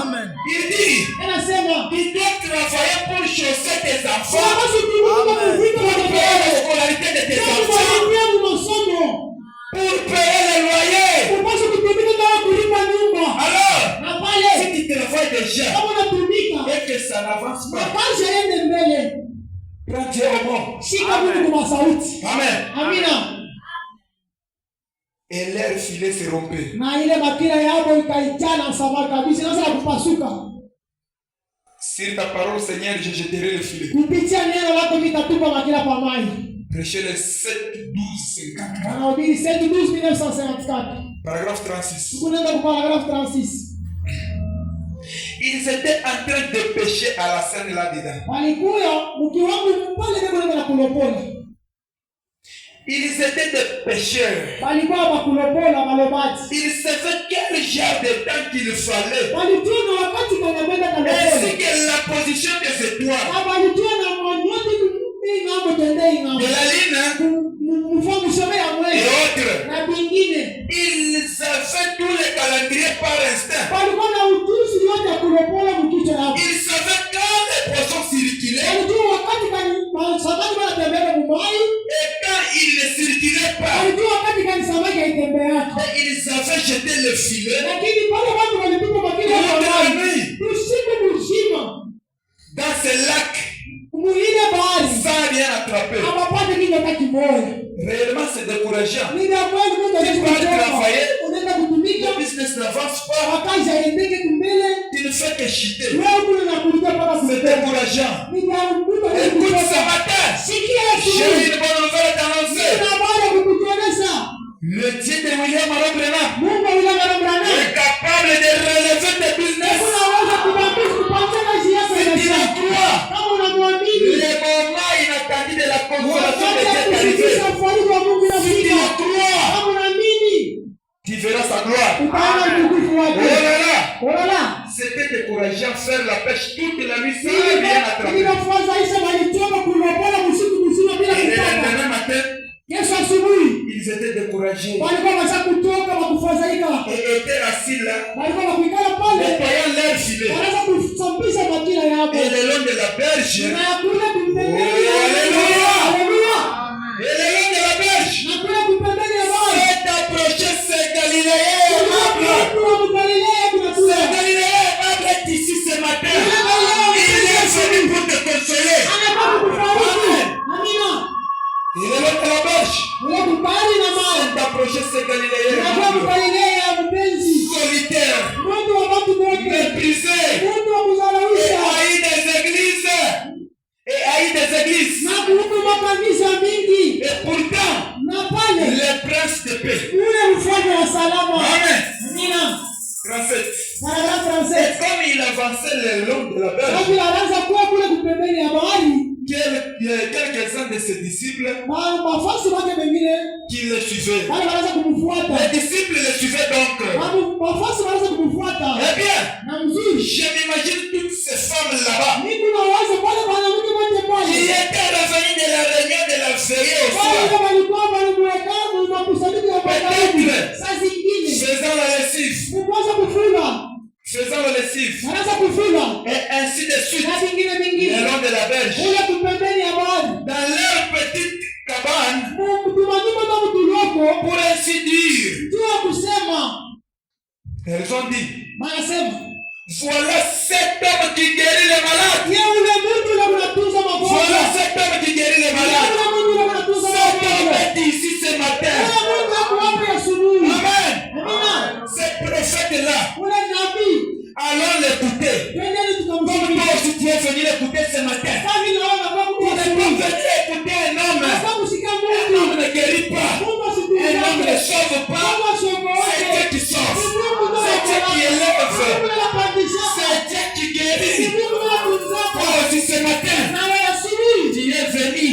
Amen. Il dit, tu dois travailler pour chausser tes enfants, pour payer la scolarité de tes enfants, pour payer le loyer. Alors, si tu travailles déjà et que ça n'avance pas, prends Dieu au monde. Amen. Et leur filet se rompait. Sur ta parole, Seigneur, je jeterai le filet. Prêchez le 7-12-54. Paragraphe 36. Ils étaient en train de pêcher à la scène là-dedans. Ils étaient des pêcheurs. Ils savaient quel genre de temps qu'il fallait. Ainsi que la position de ce toit. De la ligne et autres. Ils avaient tous les calendriers par instinct. Ils savaient quand les poissons circulaient. Et quand ils ne circulaient pas. Et ils avaient jeté le filet. Dans ce lac. Sans rien attraper. Réellement, c'est décourageant. Tu pars travailler, le business n'avance pas. Tu ne fais que chuter. C'est décourageant. Écoute ce matin, j'ai une bonne nouvelle à t'annoncer. Le Dieu de William Aron Branham est capable de relever tes business. Si tu le crois, le moment inattendu de la consolation de Dieu est arrivé. Si tu le crois, tu verras sa gloire. Oh là là, c'était décourageant faire la pêche toute la nuit sans rien attraper. Et le lendemain matin, ils étaient découragés. Et étaient assis là, nettoyant leur filet. Et le long de la berge, alléluia! Et le long de la berge, s'est approché ce Galiléen aimable. Ce Galiléen aimable est ici ce matin. Il est venu pour te consoler. Amen. Il est là de la berge. S'est approché ce Galiléen solitaire, méprisé, et haï des églises. Et pourtant, le prince de paix. Amen. 37. Et comme il avançait le long de la berge, quelques-uns de ses disciples qui le suivaient. Les disciples le suivaient donc. Eh bien, je m'imagine toutes ces femmes là-bas qui étaient revenues de la réunion de la veillée au soir. Peut-être faisant la lessive. Faisant la lessive. Et ainsi de suite. Le long de la berge. Dans leur petite cabane. Pour ainsi dire. Elles ont dit. Voilà cet homme qui guérit les malades. Voilà cet homme qui guérit les malades. Cet homme est ici ce matin. Amen. Ce prophète-là. Allons l'écouter. Comme toi aussi tu es venu l'écouter ce matin. Tu n'es pas venu écouter un homme. Un homme ne guérit pas. Un homme ne sauve pas. C'est Dieu qui sauve. C'est Dieu qui élève. C'est Dieu qui guérit. Toi aussi ce matin, tu es venu.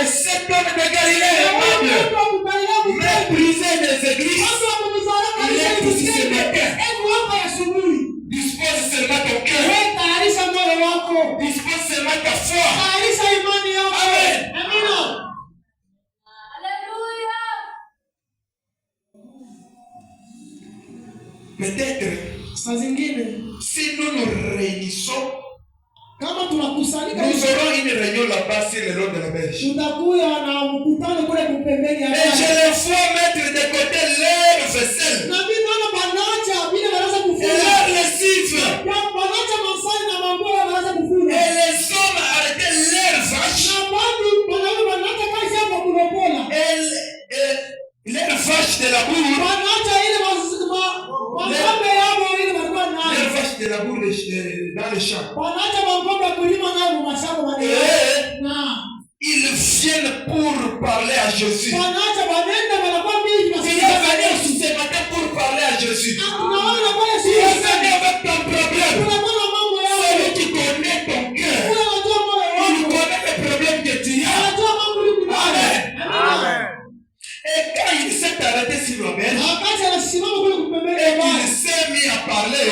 Et cet homme de Galilée aimable, méprisé des églises, il est ici ce matin. Dispose seulement ton cœur. Dispose seulement ta foi. Amen. Peut-être si nous nous réunissons, nous aurons une réunion là-bas sur le long de la berge. Et je les vois mettre de côté leur vaisselle et leur lessive. Et les hommes arrêtaient leurs vaches. Et leurs vaches de la boue. Les vaches de la boue dans le champ. Et ils viennent pour parler à Jésus. Ils viennent venir ce matin pour parler à Jésus. Ils viennent avec ton problème. parler.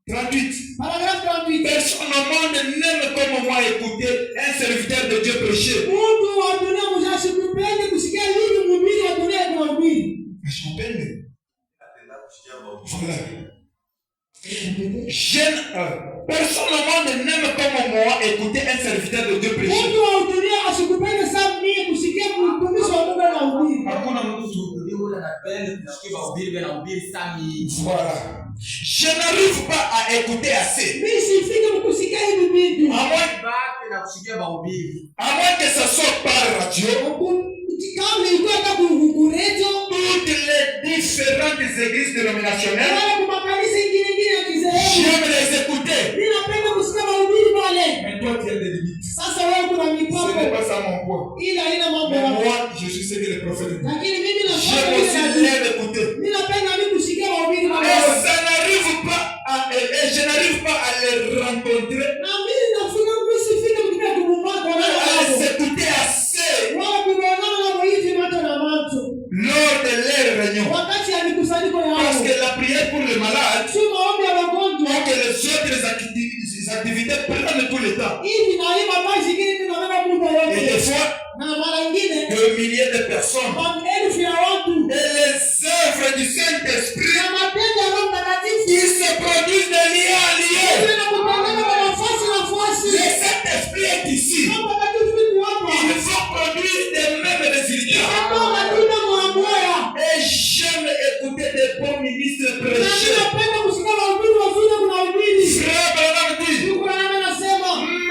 38. Paragraphe 38. Personne au monde n'aime comme moi écouter un serviteur de Dieu prêcher. Je m'appelle. Voilà. Personne au monde n'aime comme moi écouter un serviteur de Dieu prêcher. Voilà. Je n'arrive pas à écouter assez. À moins que ça sorte par radio. Toutes les différentes églises dénominationnelles, j'aime les écouter. Mais toi, tu as des limites. Ce n'est pas ça mon point. Mais moi, je suis ce que le prophète dit. J'aime aussi les écouter. Et ça n'arrive pas et je n'arrive pas à les rencontrer. À les écouter assez. Lors de leur réunion. Parce que la prière pour les malades, pour que les autres activités prennent tout le temps. Et des fois, des milliers de personnes. Et les œuvres du Saint-Esprit qui se produisent de lieu à lieu. Le Saint-Esprit est ici. Il faut produire les mêmes résultats. Et j'aime écouter des bons ministres prêcher. Frère Branham dit,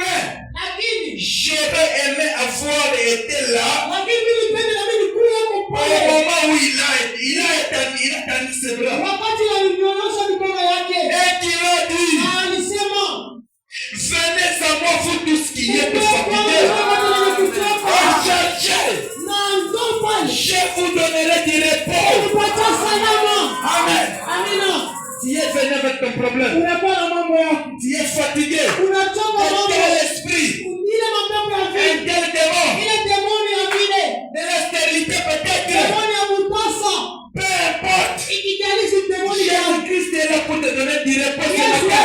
mais j'aurais aimé avoir été là au moment où il a tendu ses bras. Et qu'il a dit, venez à moi, vous tous qui êtes fatigués, je vous donnerai du repos. Amen. Tu es venu avec ton problème. Tu es fatigué. Un tel esprit. Un tel démon. De la stérilité peut-être. Peu importe. Jésus-Christ est là pour te donner du repos ce matin.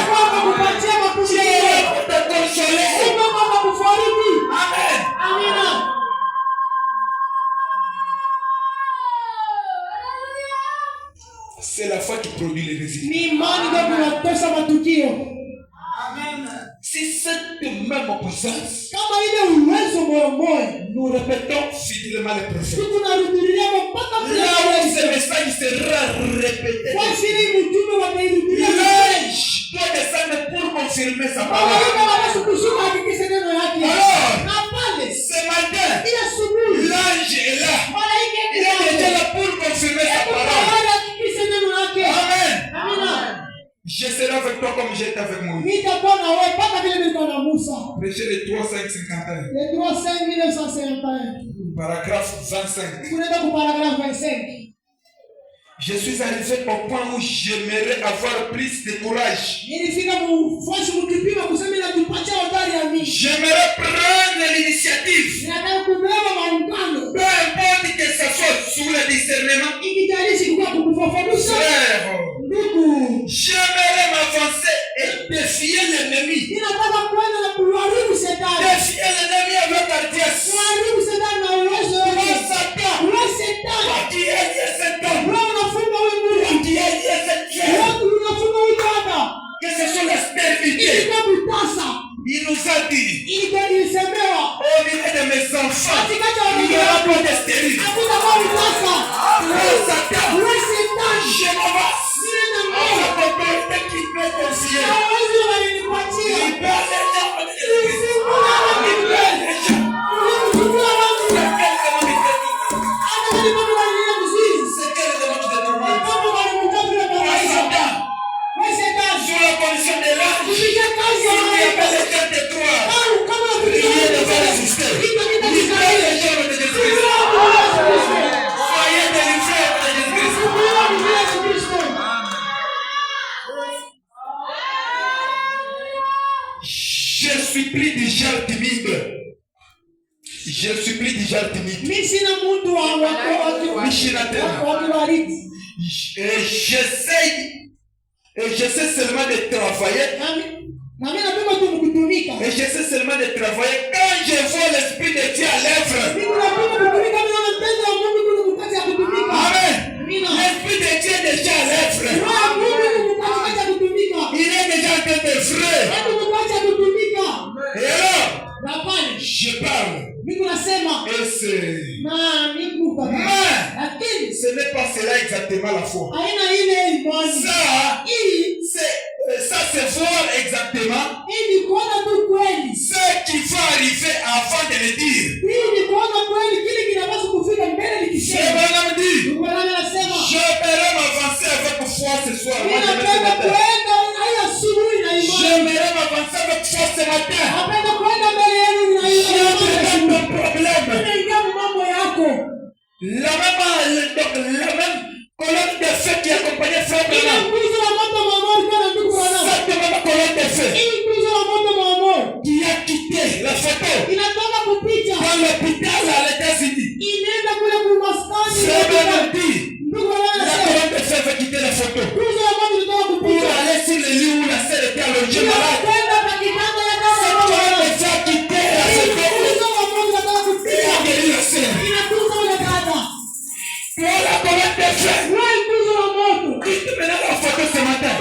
Tu es là pour te consoler. Amen. C'est la foi qui produit les résultats. Si cette même présence, nous répétons fidèlement les prophètes. Là où ce message sera répété, l'ange doit descendre pour confirmer sa parole. Alors, ce matin, l'ange est là. Il est déjà là pour confirmer sa parole. Amen. Je serai avec toi comme j'étais avec Moïse. Prêchez les 3:5-51. Paragraphe 25. Je suis arrivé au point où j'aimerais avoir plus de courage. J'aimerais prendre l'initiative. Peu importe que ce soit sous le discernement. Frère, j'aimerais m'avancer et défier l'ennemi. Défier l'ennemi avec hardiesse. Qui est Satan? Que ce soit la stérilité. Il nous a dit, au milieu de mes enfants, il n'y aura pas de stérilité. Satan, je m'avance. Cette autorité qui peut confier. Libère les gens. Sur la condition de l'âge, si tu appelles les gens de toi, rien ne va résister. Libère les gens de Jésus-Christ. Soyez délivrés de Jésus-Christ. Je suis plus déjà timide. Et j'essaye je sais seulement de travailler. Et je sais seulement de travailler quand je vois l'Esprit de Dieu à l'œuvre. Amen. L'Esprit de Dieu est déjà à l'œuvre. Il est déjà en train d'œuvrer. Et alors, je parle. Et c'est... Mais ce n'est pas cela exactement la foi. Ça c'est voir exactement ce qui va arriver avant de le dire. C'est vraiment dit. J'aimerais m'avancer avec foi ce soir. J'aimerais m'avancer avec foi ce matin. J'ai un problème. La même colonne de feu qui accompagnait Frère Branham. Cette même colonne de feu qui a quitté la photo dans l'hôpital à l'États-Unis. Frère Branham dit, la colonne de feu va quitter la photo pour aller sur le lit où la sœur était allongée malade. Cette colonne de feu a quitté la photo et a guéri la sœur. Pour la colonne de feu, quitte maintenant la photo ce matin.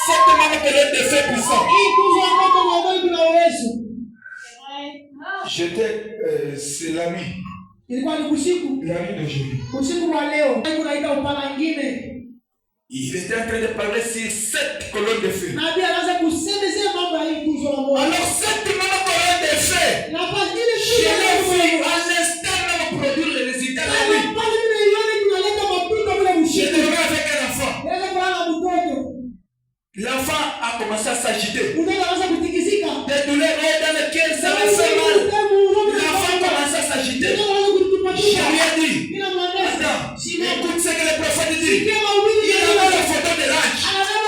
Cette même colonne de feu puissant. J'étais, c'est l'ami. L'ami d'aujourd'hui. Il était en train de parler sur cette colonne de feu. Alors cette même colonne de feu, je l'ai vu à l'instant même produire les résultats de lui. Je l'ai vu avec un enfant. L'enfant a commencé à s'agiter. Des douleurs dans lesquelles ça me fait mal. L'enfant commence à s'agiter. Je lui ai dit, attends, écoute ce que le prophète dit. Il a la photo de l'ange.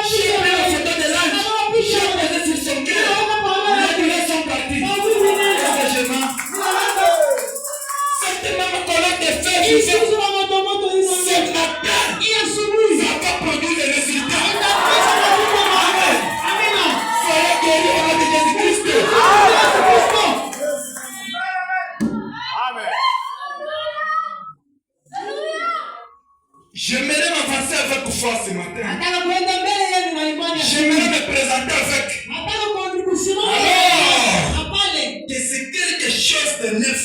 J'ai pris la photo de l'ange. J'ai posé sur son cœur. Les douleurs sont parties. Cette même colonne de feu, ce matin, ça va produire les résultats. Amen. Soyez guéris au nom de Jésus-Christ. J'aimerais m'avancer avec foi ce matin. J'aimerais me présenter avec. Alors, que c'est quelque chose de neuf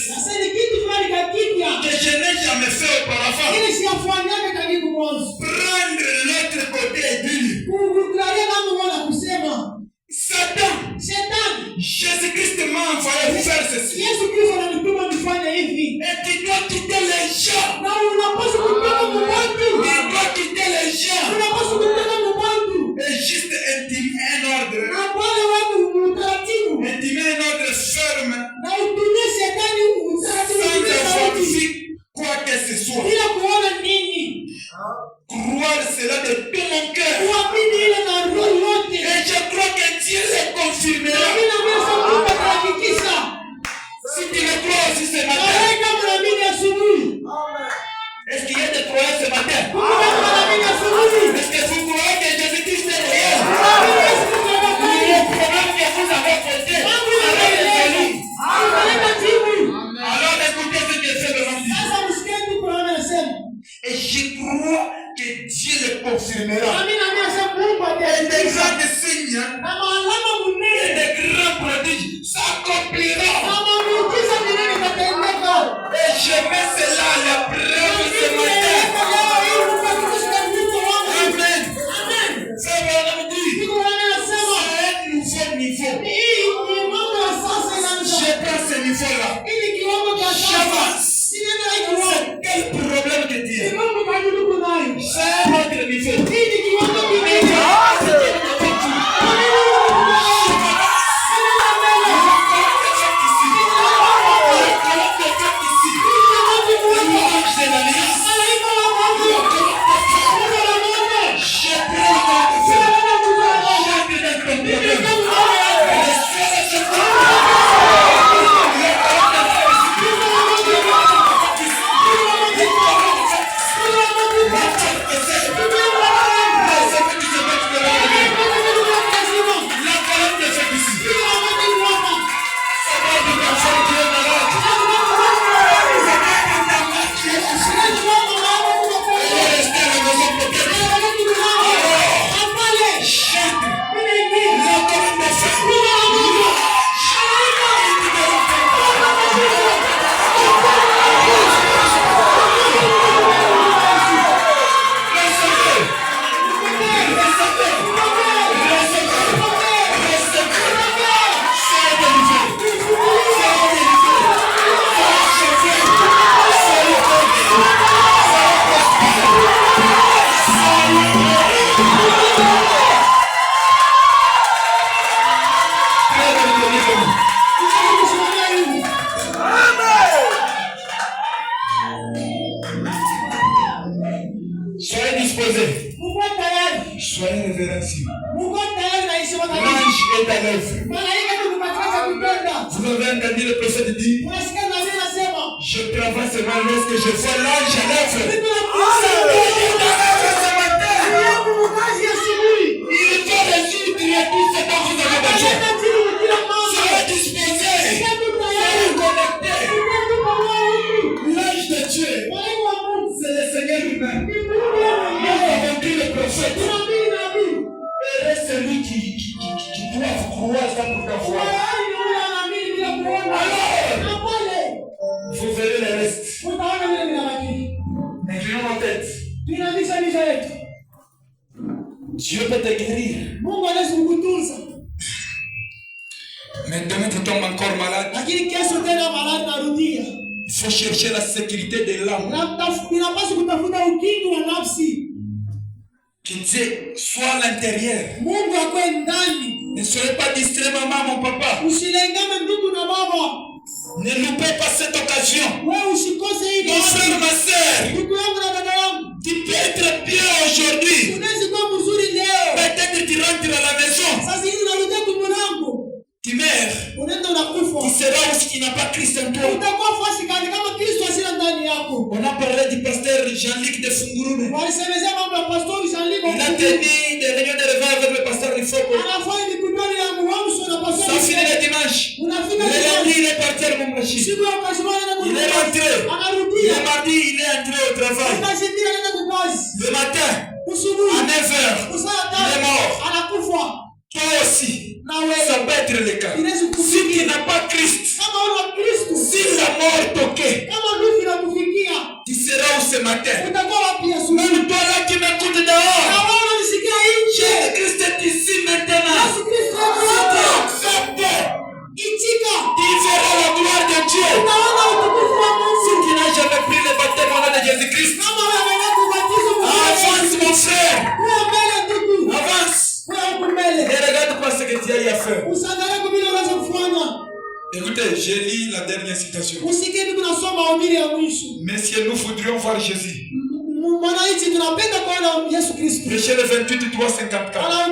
que je n'ai jamais fait auparavant. Prendre l'autre côté et dire Satan, Jésus-Christ m'a envoyé faire ceci. Et tu dois quitter les gens. Tu dois quitter les gens. Et juste intimer un ordre. Intimer un ordre ferme. Sans avoir vu quoi que ce soit. Croire cela de tout mon cœur. Et je crois que Dieu le confirmera. Si tu le crois aussi ce matin. Est-ce qu'il y a des croyants ce matin? Est-ce que vous croyez que Jésus-Christ est réel? Le problème que vous avez posé alors écoutez ce que c'est de l'homme. Et je crois que Dieu le confirmera. Et des grands signes et des grands prodiges s'accompliront. Et je mets cela à la preuve ce matin. Amen. C'est mon ami. C'est un nouveau niveau. Je prends ce niveau-là. J'avance. C'est quel problème que tu as? C'est un autre niveau. L'ange est à l'œuvre. Vous avez entendu le prophète dire, je travaille seulement lorsque je vois l'ange à l'œuvre. Il va résoudre tout ce dont vous avez besoin. Soyez disposés. Soyez connectés. L'ange de Dieu, c'est le Seigneur lui-même. Nous avons dit le prophète. Et celui qui doit croire ça pour t'avoir. Alors, vous verrez le reste. Inclinons nos têtes. Dieu peut te guérir. Mais demain tu tombes encore malade. Il faut chercher la sécurité de l'âme. Que Dieu soit à l'intérieur. Ne soyez pas distrait, maman, mon papa. Ne loupez pas cette occasion. Mon frère, ma soeur, tu peux être bien aujourd'hui. Peut-être tu rentres à la maison. Tu meurs. Tu seras aussi qui n'a pas Christ en toi. On a parlé du pasteur Jean-Luc de Fungurume. Il a tenu des réunions de repas avec le pasteur Lifopo. Ça finit le dimanche. Le lundi, il est parti à Lumumbashi. Il est rentré. Le mardi, il est entré au travail. Le matin, à 9h, il est mort. Toi aussi, ça peut être le cas. Si tu n'as pas Christ, si la mort toquait, tu seras où ce matin? Même toi là qui m'écoutes dehors, Jésus-Christ est ici maintenant. Si tu acceptes, tu verras la gloire de Dieu. Si tu n'as jamais pris le baptême au nom de Jésus-Christ, avance mon frère. Avance. Et regarde pas ce que tu as eu à faire. Écoutez, j'ai lu la dernière citation. Mais si nous voudrions voir Jésus, Péché le 28, 3, 54.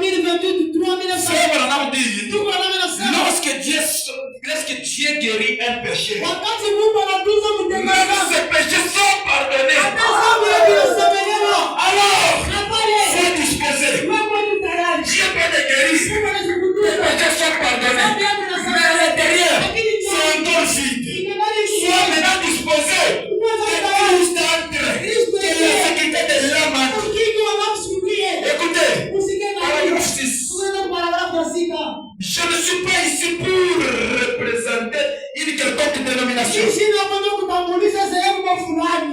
Lorsque Dieu guérit un péché, même ces péchés sont pardonnés. Alors, faut disposer. Dieu peut te guérir. Les péchés sont pardonnés. Mais à l'intérieur, c'est encore vide. Sois maintenant disposé. Christ entre. Que la sécurité de l'âme entre. Écoutez, paragraphe 6. Je ne suis pas ici pour représenter une quelconque dénomination.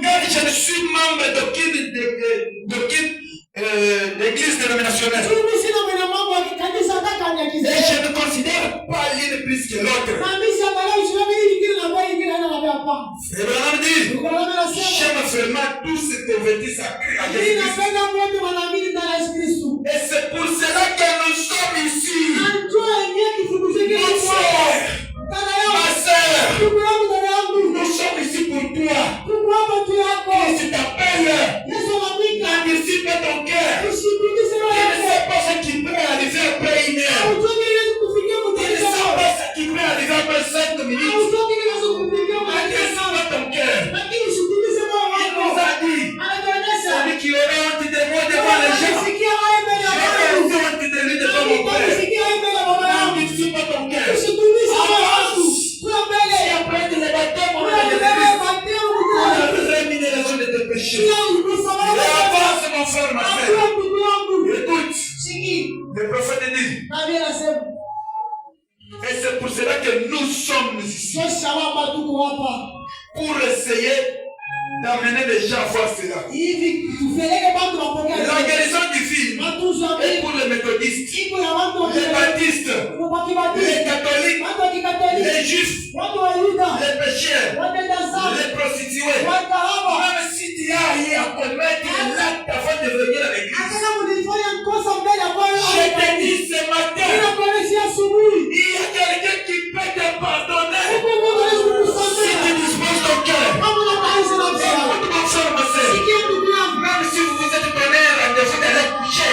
Car je ne suis membre d'aucune église dénominationnelle. Et je ne considère pas l'une plus que l'autre. Et Branham dit, j'aime vraiment tous se convertissent à Jésus-Christ. Et c'est pour cela que nous sommes ici. Mon frère, ma soeur, nous sommes ici pour toi. Christ t'appelle. Anticipe ton cœur. Tu ne sais pas ce qui peut arriver après une heure. Tu ne sais pas ce qui peut arriver après 5 minutes. Anticipe ton cœur. Il nous a dit, celui qui aura honte de moi devant les gens, j'aurai honte de lui devant mon Père. Anticipe ton cœur. Si après tu les baptêmes, on a la rémunération de tes péchés. Et avance mon frère, ma frère. Écoute, le prophète dit, et c'est pour cela que nous sommes ici. Pour essayer d'amener les gens à voir cela. La guérison divine est pour les méthodistes, les baptistes, les catholiques, les juifs, les pécheurs, les prostituées. Même si tu as rien à commettre l'acte avant de venir à l'église, je te dis ce matin, il y a quelqu'un qui peut te pardonner si tu disposes ton cœur. Écoute mon frère, ma soeur, même si vous vous êtes donné un rendez-vous d'aller coucher,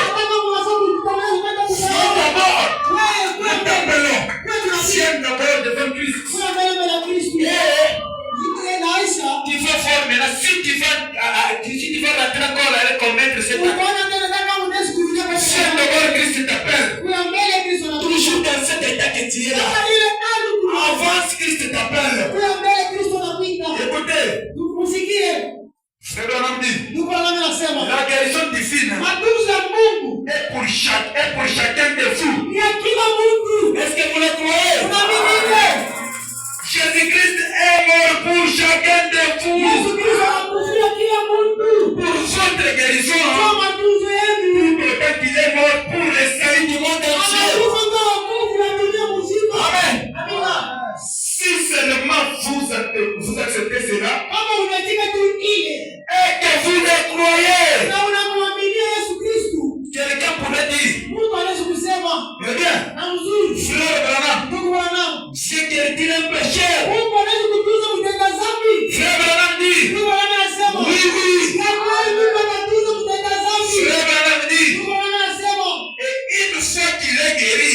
est guéri,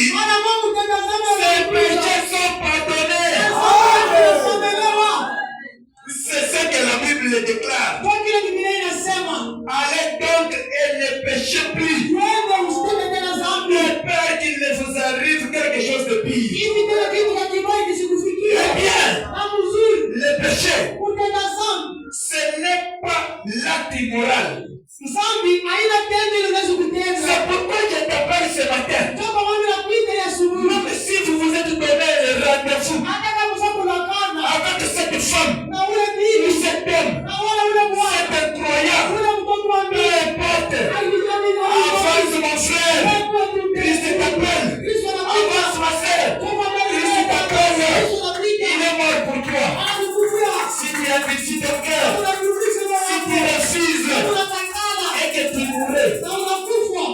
ses péchés sont pardonnés. C'est ce que la Bible déclare. Allez donc et ne péchez plus. Ne peur qu'il ne vous arrive quelque chose de pire. Eh bien, le péché, ce n'est pas l'acte immoral. C'est pourquoi je t'appelle ce matin. Même si vous vous êtes donné le rendez-vous avec cette femme, ou cet homme, cet incroyable, peu importe, avance mon frère, Christ t'appelle, avance ma soeur, Christ t'appelle, il est mort pour toi. Si tu as dit ton cœur, si tu refuses et que tu mourrais,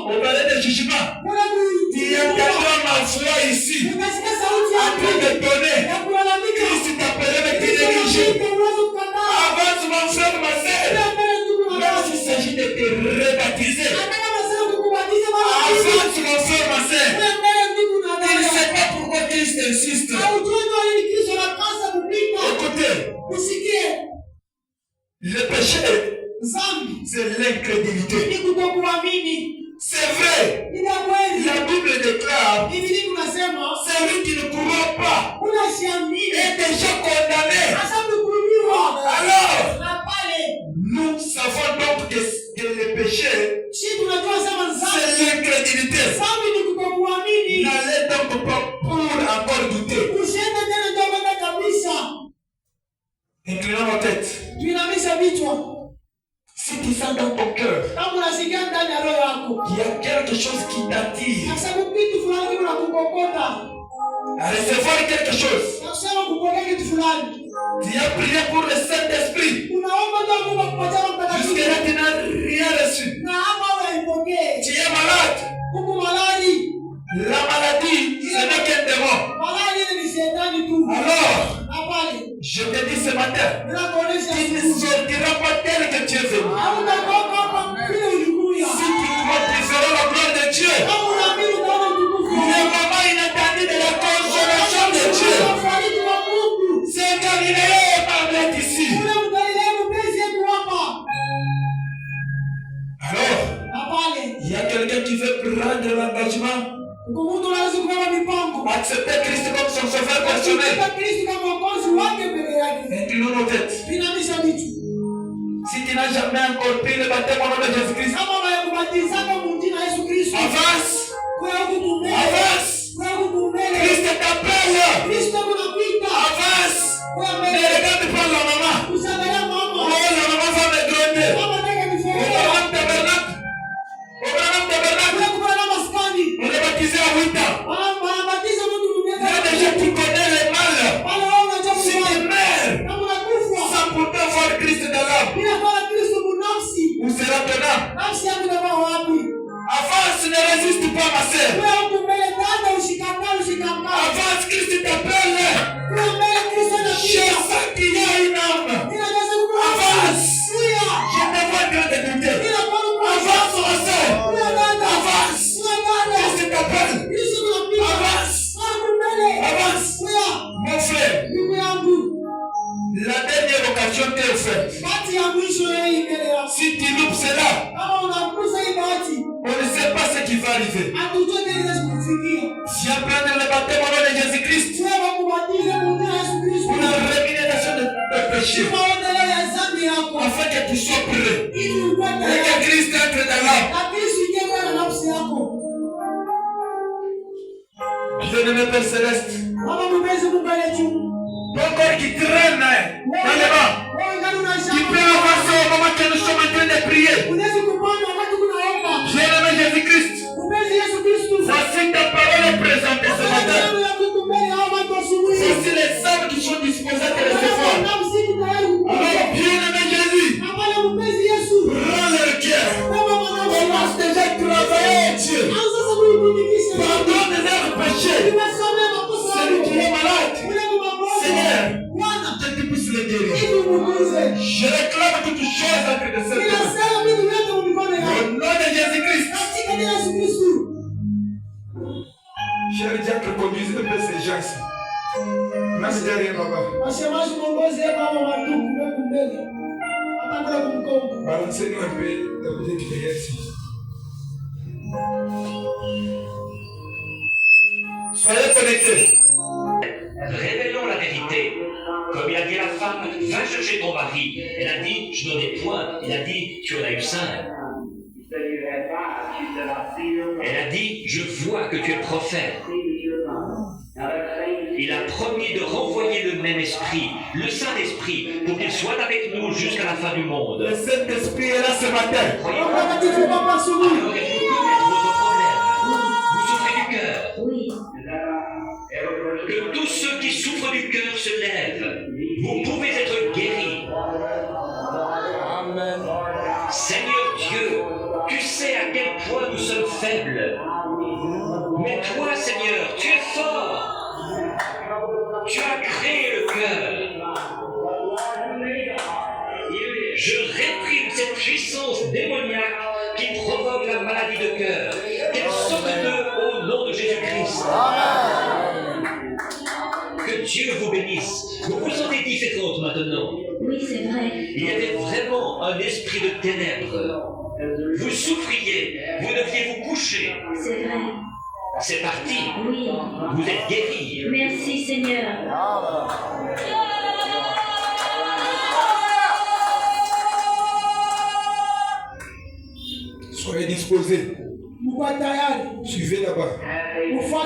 au palais de jugement, tu entendras ma voix ici, en train de donner, Christ t'appelle avec une énergie. Avance mon frère, ma soeur, même s'il s'agit de te rebaptiser. Avance mon frère, ma soeur. Il ne sait pas pourquoi Christ insiste. Écoutez, le péché, c'est l'incrédulité. C'est vrai. La Bible déclare, celui qui ne croit pas est déjà condamné. Alors, nous savons donc que le péché, c'est l'incrédulité. N'allez donc pas pour encore douter. Inclinons nos têtes. Si tu sens dans ton cœur qu'il y a quelque chose qui t'attire à recevoir quelque chose, tu as prié pour le Saint-Esprit, jusque-là tu n'as rien reçu, tu es malade, la maladie ce n'est qu'un démon. Alors je te dis ce matin, tu ne sortiras pas tel que tu es venu. Si tu crois, tu feras la gloire de Dieu. Le moment inattendu de la consolation de Dieu. C'est Galilée parle ici. Alors, il y a quelqu'un qui veut prendre l'engagement, accepter Christ comme son sauveur personnel. Inclinons nos têtes. Si tu n'as jamais encore pris le baptême au nom de Jésus-Christ, avance. Avance. Christ t'appelle. Avance. Ne regarde pas la maman. Oh, la maman va me gronder. Abraham tabernacle. On est baptisé à 8 ans. Là déjà tu connais le mal. Si tu meurs sans pourtant voir Christ dans l'âme, où sera ton âme? Avance, ne résiste pas ma soeur. Avance, Christ t'appelle. Je sens qu'il y a une âme. Avance. Je te vois bien te douter. Avance ma soeur. Avance. Christ t'appelle. Avance. Avance. Mon frère, la dernière occasion t'est offerte. Si tu loupes cela, on ne sait pas ce qui va arriver. Si après le baptême au nom de Jésus-Christ, pour la rémunération de péché, afin que tu sois prêt et que Christ entre dans l'âme. Bien-aimé Père Céleste, ton corps qui traîne dans les mains, qui peut avancer au moment que nous sommes en train de prier. Bien-aimé Jésus-Christ, voici ta parole est présentée ce matin. Voici les âmes qui sont disposées à te recevoir. Alors, bien-aimé Jésus, rends leur cœur. Commence déjà à travailler, Dieu. Pardonne leurs péchés. Celui qui est malade, Seigneur, que tu puisses le guérir. Je réclame toutes choses entre de cette terre. Au nom de Jésus-Christ. J'ai déjà préconise un peu ces gens ici. Merci de rien, papa. Balancez-nous un peu de côté du derrière ici. Soyez connectés. Révélons la vérité. Comme il a dit à la femme, va chercher ton mari. Elle a dit, je n'en ai point. Il a dit, tu en as eu 5. Elle a dit, je vois que tu es prophète. Il a promis de renvoyer le même esprit, le Saint-Esprit, pour qu'il soit avec nous jusqu'à la fin du monde. Le Saint-Esprit est là ce matin. Alors, il faut connaître votre problème. Vous souffrez du cœur. Que tous ceux qui souffrent du cœur se lèvent. Vous pouvez être guéris. Amen. Seigneur Dieu, tu sais à quel point nous sommes faibles. Mais toi, Seigneur, tu es fort. Tu as créé le cœur. Je réprime cette puissance démoniaque qui provoque la maladie de cœur. Qu'elle sorte d'eux au nom de Jésus-Christ. Que Dieu vous bénisse. Vous vous sentez différente maintenant. Oui, c'est vrai. Il y avait vraiment un esprit de ténèbres. Vous souffriez, vous deviez vous coucher. C'est vrai. C'est parti. Oui. Vous êtes guéris. Merci, Seigneur. Soyez disposés. Suivez là-bas.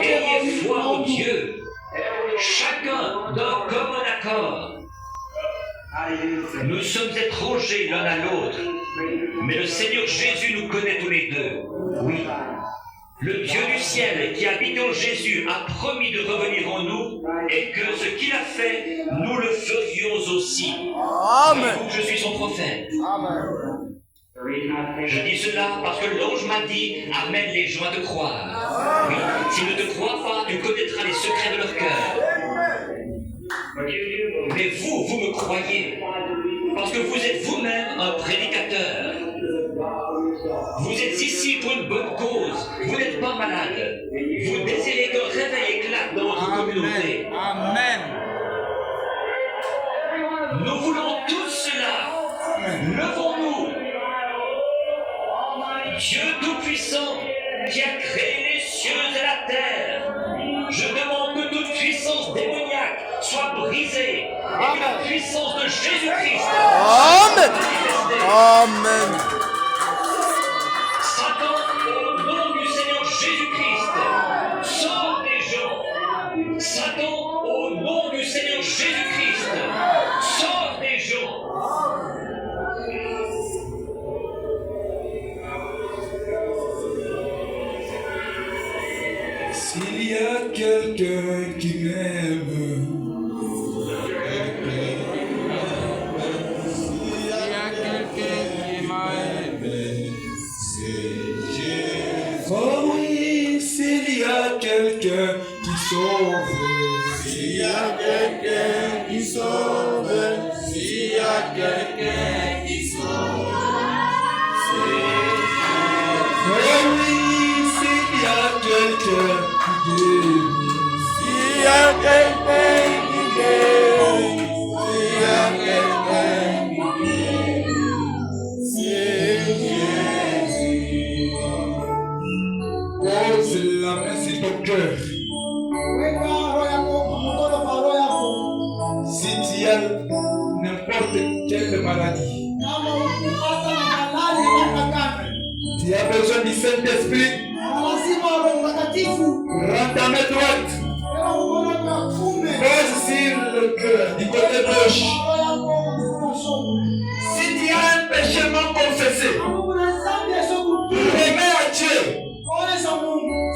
Ayez foi en Dieu. Chacun d'un commun accord. Nous sommes étrangers l'un à l'autre, mais le Seigneur Jésus nous connaît tous les deux. Oui. Le Dieu du ciel qui habite en Jésus a promis de revenir en nous et que ce qu'il a fait, nous le ferions aussi. Amen. Je suis son prophète. Amen. Je dis cela parce que l'ange m'a dit, amène les gens à te croire. Oui, s'ils ne te croient pas, tu connaîtras les secrets de leur cœur. Mais vous me croyez, parce que vous êtes vous-même un prédicateur. Vous êtes ici pour une bonne cause, vous n'êtes pas malade. Vous désirez qu'un réveil éclate dans votre communauté. Amen. Nous voulons tous cela. Levons-nous. Dieu Tout-Puissant, qui a créé les cieux et la terre, je demande que toute puissance démoniaque soit brisée et que la puissance de Jésus-Christ Amen. Amen. Satan, au nom du Seigneur Jésus-Christ, sors des gens. Satan, au nom du Seigneur Jésus-Christ, sors des gens. S'il y a quelqu'un qui m'aime, S'il y a quelqu'un qui m'a aimé, c'est Jésus. oh oui, s'il y a quelqu'un qui sauve, S'il y a quelqu'un qui sauve, s'il y a quelqu'un qui sauve, c'est oh oui, s'il y a quelqu'un qui guérit, S'il y a quelqu'un qui guérit, s'il y a quelqu'un qui guérit, c'est Jésus. pose la main sur ton cœur. Si tu as n'importe quelle maladie, tu as besoin du Saint-Esprit, rends ta main droite, pose sur le cœur du côté gauche. Si tu as un péché non confessé, remets à Dieu.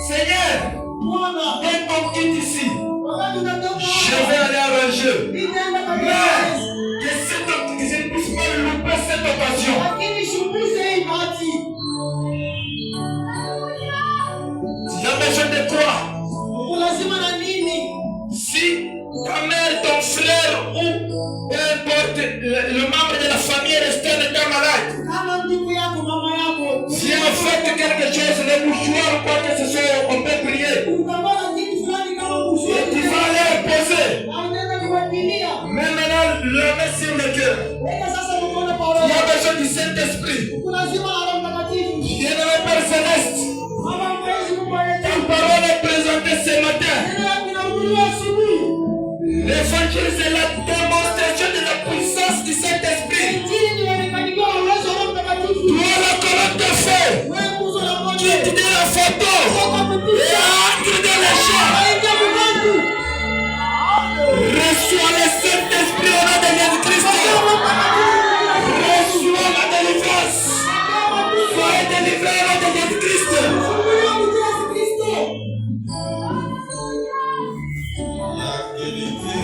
Seigneur, viens qu'on quitte ici. Je vais aller arranger. Mais que je ne puisse pas louper cette occasion. Tu as besoin de quoi? Si ta mère, ton frère ou peu importe le membre de la famille est resté en état malade, si on fait quelque chose, les mouchoirs ou quoi que ce soit, on peut prier.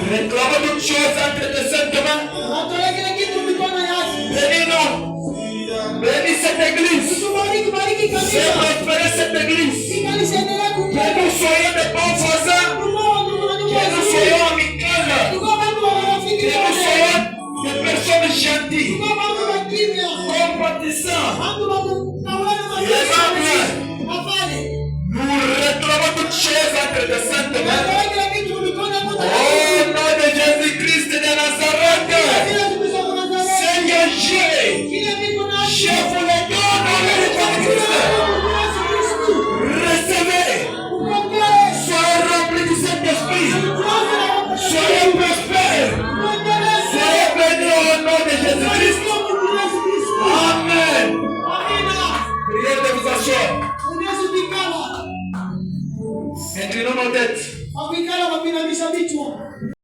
Réclamons toutes choses entre tes saintes mains. Bénis-nous. Bénis cette église. Fais prospérer cette église. Que nous soyons de bons voisins. Que nous soyons amicales. Que nous soyons des personnes gentilles. Compatissants. Nous réclamons toutes choses entre tes saintes mains. Au nom de Jésus-Christ de Nazareth. Seigneur Dieu. Je vous le donne au nom de Jésus-Christ. Recevez. Soyez remplis du Saint-Esprit. Soyez prospères. Soyez bénis au nom de Jésus-Christ. Amen. Priez de vous asseoir. Inclinons nos têtes.